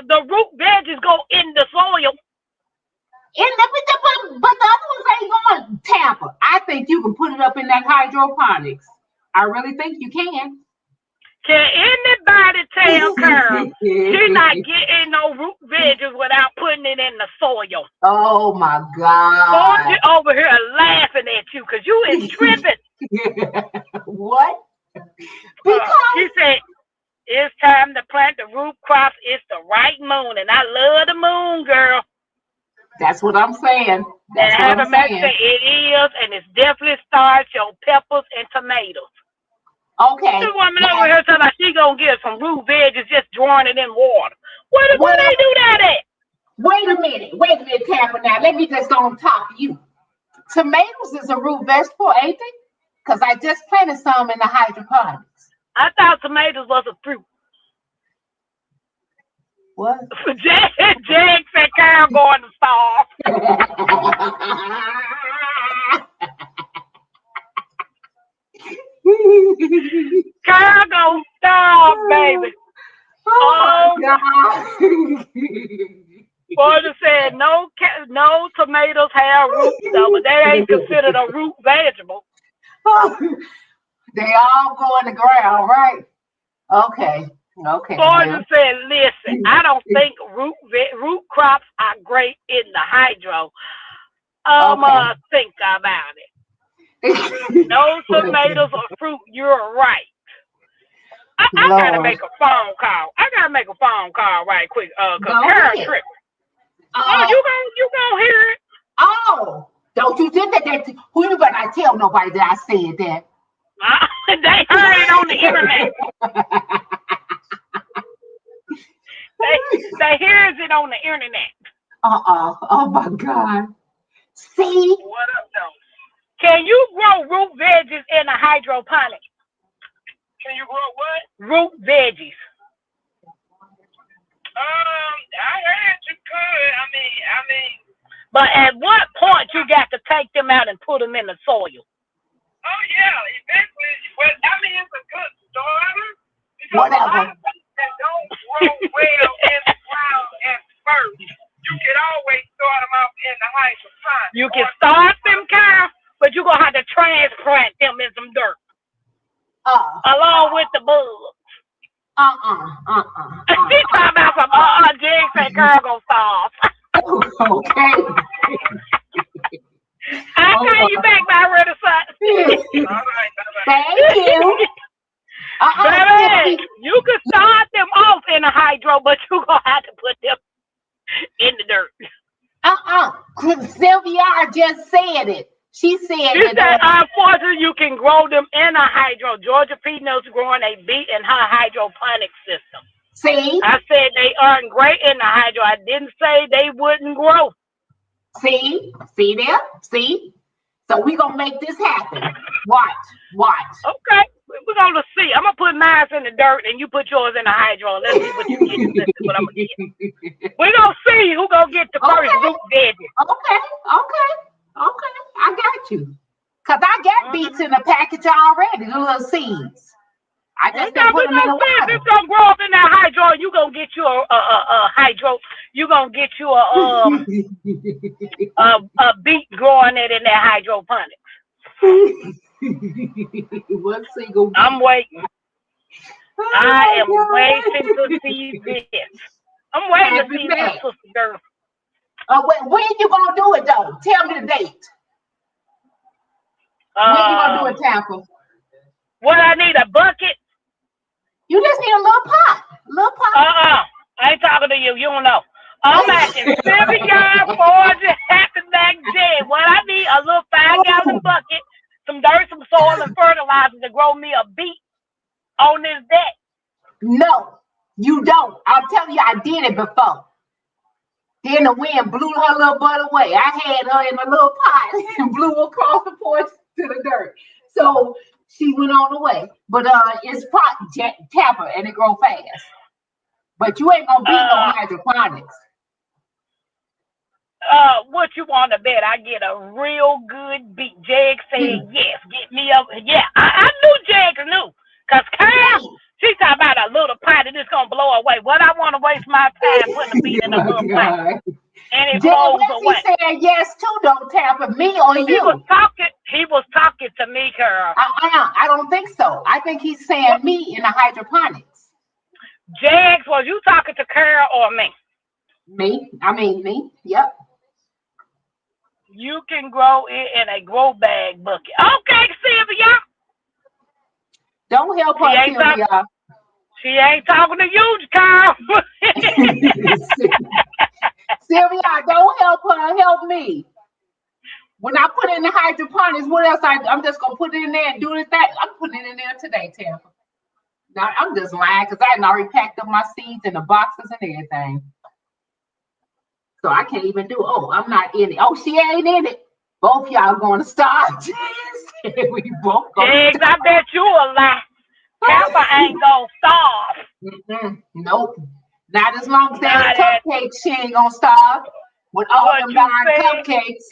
the root veggies go in the soil. But the other ones ain't going Tampa. I think you can put it up in that hydroponics. I really think you can. Can anybody tell Carol she's not getting no root veggies without putting it in the soil? Oh my God. Or over here laughing at you because you is tripping. What? Because she said it's time to plant the root crops. It's the right moon, and I love the moon, girl. That's what I'm saying. That's what I'm saying. It is, and it's definitely starts your peppers and tomatoes. Okay. This woman over here talking about she gonna get some root veggies just drawing it in water. Where they do that at? Wait a minute, Tampa. Now let me just go and talk to you. Tomatoes is a root vegetable, ain't they? Because I just planted some in the hydroponics. I thought tomatoes was a fruit. What? Jag said Carol going to starve. Carol gonna starve, baby. Oh God. Porter said no tomatoes have roots though, but they ain't considered a root vegetable. They all go in the ground, right? Okay. Porter said, listen, I don't think root crops are great in the hydro. Think about it. No tomatoes or fruit. You're right. I gotta Lord. make a phone call. I gotta make a phone call right quick. Cause Go Carol ahead. tripping. Oh, Uh, you gonna hear it? oh, don't you think that who you better not tell nobody that I said that. They heard it on the internet. They hears it on the internet. Oh my God. See? What up, though? Can you grow root veggies in a hydroponic? Can you grow what? Root veggies. I heard you could. I mean. But at what point you got to take them out and put them in the soil? Oh yeah, eventually. Well, I mean, it's a good starter. Because Whatever. a lot of things that don't grow well in the ground at first, you can always start them off in the hydroponic. You can start them, Kyle, but you're gonna have to transplant them in some dirt. Along with the bugs. She talking about some Jigs and girl gonna starve. Okay. I call you back, my ready son. All right, Thank you. Baby, you can start them off in a hydro, but you're gonna have to put them in the dirt. Sylvia just said it. She said She said, unfortunately, you can grow them in a hydro. Georgia Peanuts growing a beet in her hydroponic system. See? I said they aren't great in the hydro. I didn't say they wouldn't grow. See? See there? See? So we're going to make this happen. Watch. Okay. We're going to see. I'm going to put mine in the dirt and you put yours in the hydro. Let's see what you get. Let's see what I'm going to get. We're going to see who's going to get the first root veggie. Okay. I got you. Because I got beets in the package already, the little seeds. I just didn't put them in the water. It's going to grow up in that hydro and you're going to get you a hydro. You're going to get you a beet growing it in that hydroponics. One single beet. I'm waiting. I am waiting to see this. I'm waiting to see this, sister girl. When you gonna do it though? Tell me the date. When you gonna do it, Tampa? What I need, a bucket? You just need a little pot. I ain't talking to you. You don't know. I'm asking Sylvia for the happy back J. What I need, a little 5-gallon bucket, some dirt, some soil, and fertilizer to grow me a beet on this deck. No, you don't. I'm telling you, I did it before. Then the wind blew her little butt away. I had her in a little pot and blew across the porch to the dirt. So she went on the way. But it's pot tapper and it grow fast. But you ain't gonna beat no hydroponics. What you want to bet? I get a real good beat. Jag said yes. Get me up. Yeah, I knew Jag knew. Cause Kyle, she talking about a little pot and it's gonna blow away. What I want to waste my time putting a beat in a little pot, and it blows away. He said yes too. Don't tap at me or you. He was talking to me, Carol. I don't think so. I think he's saying me in the hydroponics. Jags, was you talking to Carol or me? Me. I mean me. Yep. You can grow it in a grow bag bucket. Okay, Sylvia. Don't help her, Sylvia. She ain't talking to you, Carl. Sylvia, don't help her. Help me. When I put it in the hydroponics, what else? I'm just gonna put it in there and do it. I'm putting it in there today, Tampa. Now I'm just lying because I already packed up my seeds in the boxes and everything. So I can't even do it. Oh, I'm not in it. Oh, she ain't in it. Both y'all going to start. We both going to I bet you a lie. Papa ain't going to starve. Nope. Not as long as there's cupcakes, she ain't going to starve. With all them darn cupcakes.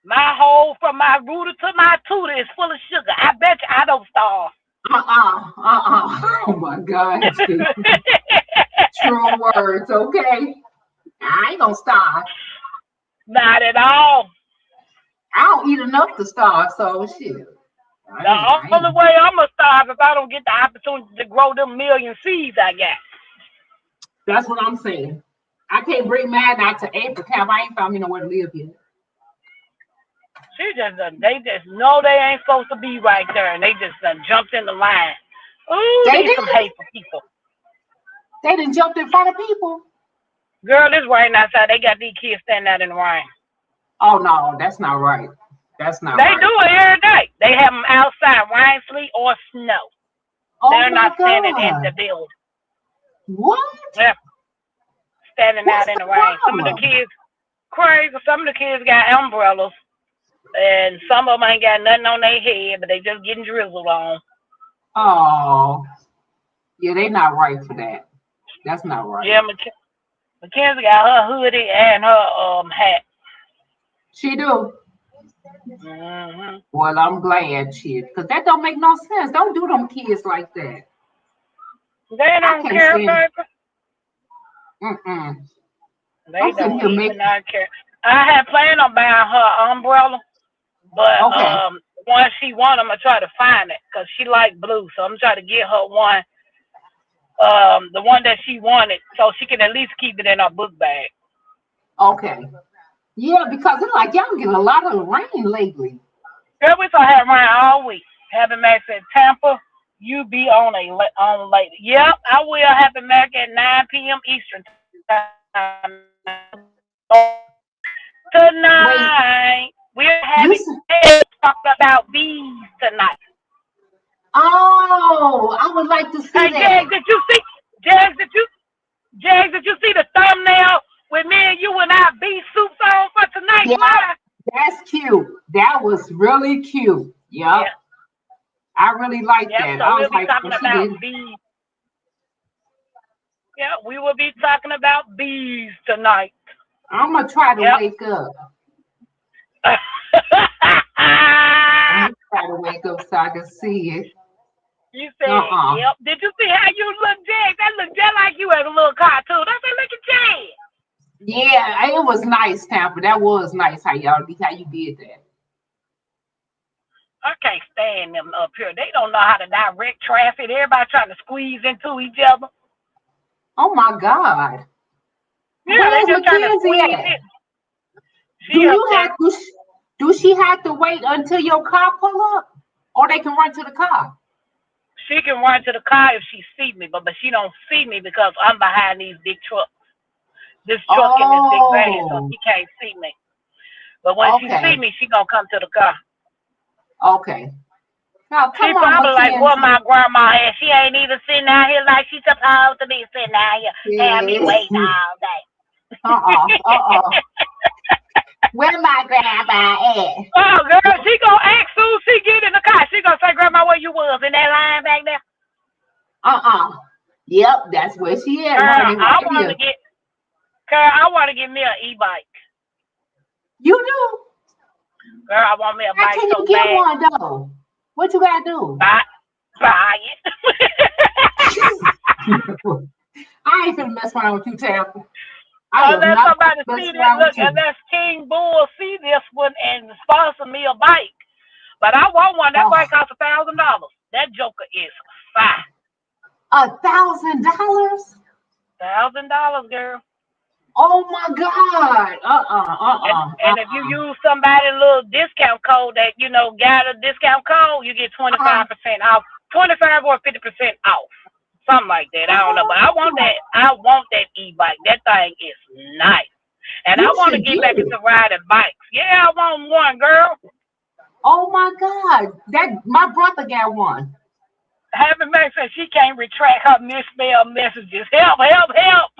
My hole from my rooter to my tutor is full of sugar. I bet you I don't starve. Oh, my God. True words, okay? I ain't gonna starve. Not at all. I don't eat enough to starve, so shit. The only way I'm gonna starve if I don't get the opportunity to grow them million seeds I got. That's what I'm saying. I can't bring mine out to April. I ain't found me nowhere to live yet. They just know they ain't supposed to be right there, and they just jumped in the line. Ooh, They these did. some hateful people. They done jumped in front of people. Girl, it's raining outside. They got these kids standing out in the rain. Oh no, that's not right. That's not They right. do it every day. They have them outside, rain, sleet, or snow. Oh They're my not standing in God. the building. What? They're standing What's out in the the rain. Some of the problem? kids crazy. Some of the kids got umbrellas, and some of them ain't got nothing on their head, but they just getting drizzled on. Oh, yeah, they not right for that. That's not right. Yeah, Mackenzie got her hoodie and her hat. She do. Hmm. Well, I'm glad, shit, because that don't make no sense. Don't do them kids like that. They I don't can't care, stand. baby. Mm-mm. They I'm sitting don't here even making. not care. I had planned on buying her umbrella, but Okay. once she won, I'm gonna try to find it because she like blue, so I'm trying to get her one, the one that she wanted, so she can at least keep it in her book bag. Okay. Yeah, because it's like y'all getting a lot of rain lately. Girl, we gonna have rain all week. Having Max at Tampa, you be on later. Yep, I will have it Mac at 9 p.m. Eastern time Wait, tonight. We're you having said, talk about bees tonight. oh, I would like to see Hey, that. Jags, did you see the thumbnail with me and you and our bee suits on for tonight's Yep, live? that's cute. That was really cute. Yep, Yeah, I really like yep. that. So I was we'll be like, talking when she about did. bees. Yeah, we will be talking about bees tonight. I'm gonna try to Yep. wake up. I'm gonna try to wake up so I can see it. You said, Uh-uh. yep. Did you see how you look, Jags? That looked just like you as a little cartoon. I said, look at Jags. Yeah, it was nice, Tampa. That was nice how you did that. I can't stand them up here. They don't know how to direct traffic. Everybody trying to squeeze into each other. Oh my God. Yeah, they Where's just trying to Mackenzie squeeze at? in. Do She up you have there. do she have to wait until your car pull up? Or they can run to the car? She can run to the car if she see me, but she don't see me because I'm behind these big trucks. This truck and this big van, so Oh, she can't see me. But when she see okay. me, she gonna come to the car. Okay. Now She come on, probably like what Mackenzie. my grandma had. She ain't even sitting out here like she's supposed to be sitting out here. Have me Yes. waiting all day. Uh-uh. Where my grandma at? Oh, girl, she gonna ask soon she get in the car. She gonna say, Grandma, where you was in that line back there? Uh-uh. Yep, that's where she at, Girl, honey, right here. I want to get me an e-bike. You do? Girl, I want me a How bike can so you get bad. one though? What you gotta do? Buy it. I ain't finna mess around with you, Tampa. I am Unless not somebody gonna see mess this, around look, with you. unless King Bull see this one and sponsor me a bike. But I want one. That Oh, bike costs $1,000. That joker is fine. $1,000? $1,000, girl. Oh my God. And if you use somebody's little discount code that got a discount code, you get 25% Uh-uh. off, 25 or 50% off, something like that. I don't know, but I want Oh, that. I want that e-bike. That thing is nice, and I you want to should get get back it. into riding bikes. Yeah, I want one, girl. Oh my God. That my brother got one. Having Max said she can't retract her misspelled messages. Help, help, help.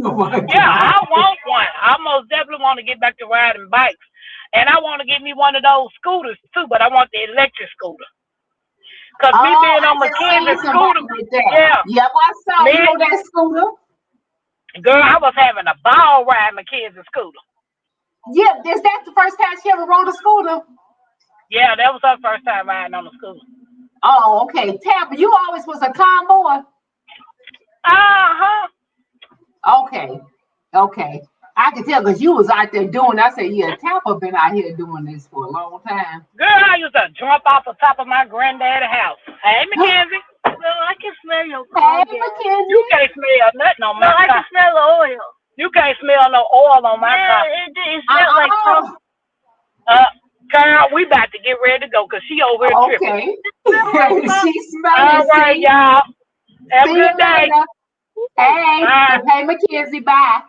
Oh my Yeah, God. I want one. I most definitely want to get back to riding bikes. And I want to get me one of those scooters too, but I want the electric scooter. Because me Oh, being I on just seen Mackenzie's somebody scooter, with that. yeah, Yep, I saw. me, You know that scooter? girl, I was having a ball riding Mackenzie's scooter. Yeah, is that the first time she ever rode a scooter? Yeah, that was her first time riding on the scooter. Oh, okay. Tampa, you always was a tomboy. Uh-huh. Okay. Okay. I can tell because you was out there doing. I said, yeah, Tampa been out here doing this for a long time. Girl, I used to jump off the top of my granddaddy's house. Hey, Mackenzie. Girl, I can smell your car Hey, gas. You Mackenzie. can't smell nothing on my car. I can smell the oil. You can't smell no oil on my car. It smells like Uh-uh. something. Girl, we about to get ready to go because she over here tripping. Okay. She's smelling. All right, See, y'all. Have a see you good day. later. Hey, Bye. and hey, Mackenzie, bye.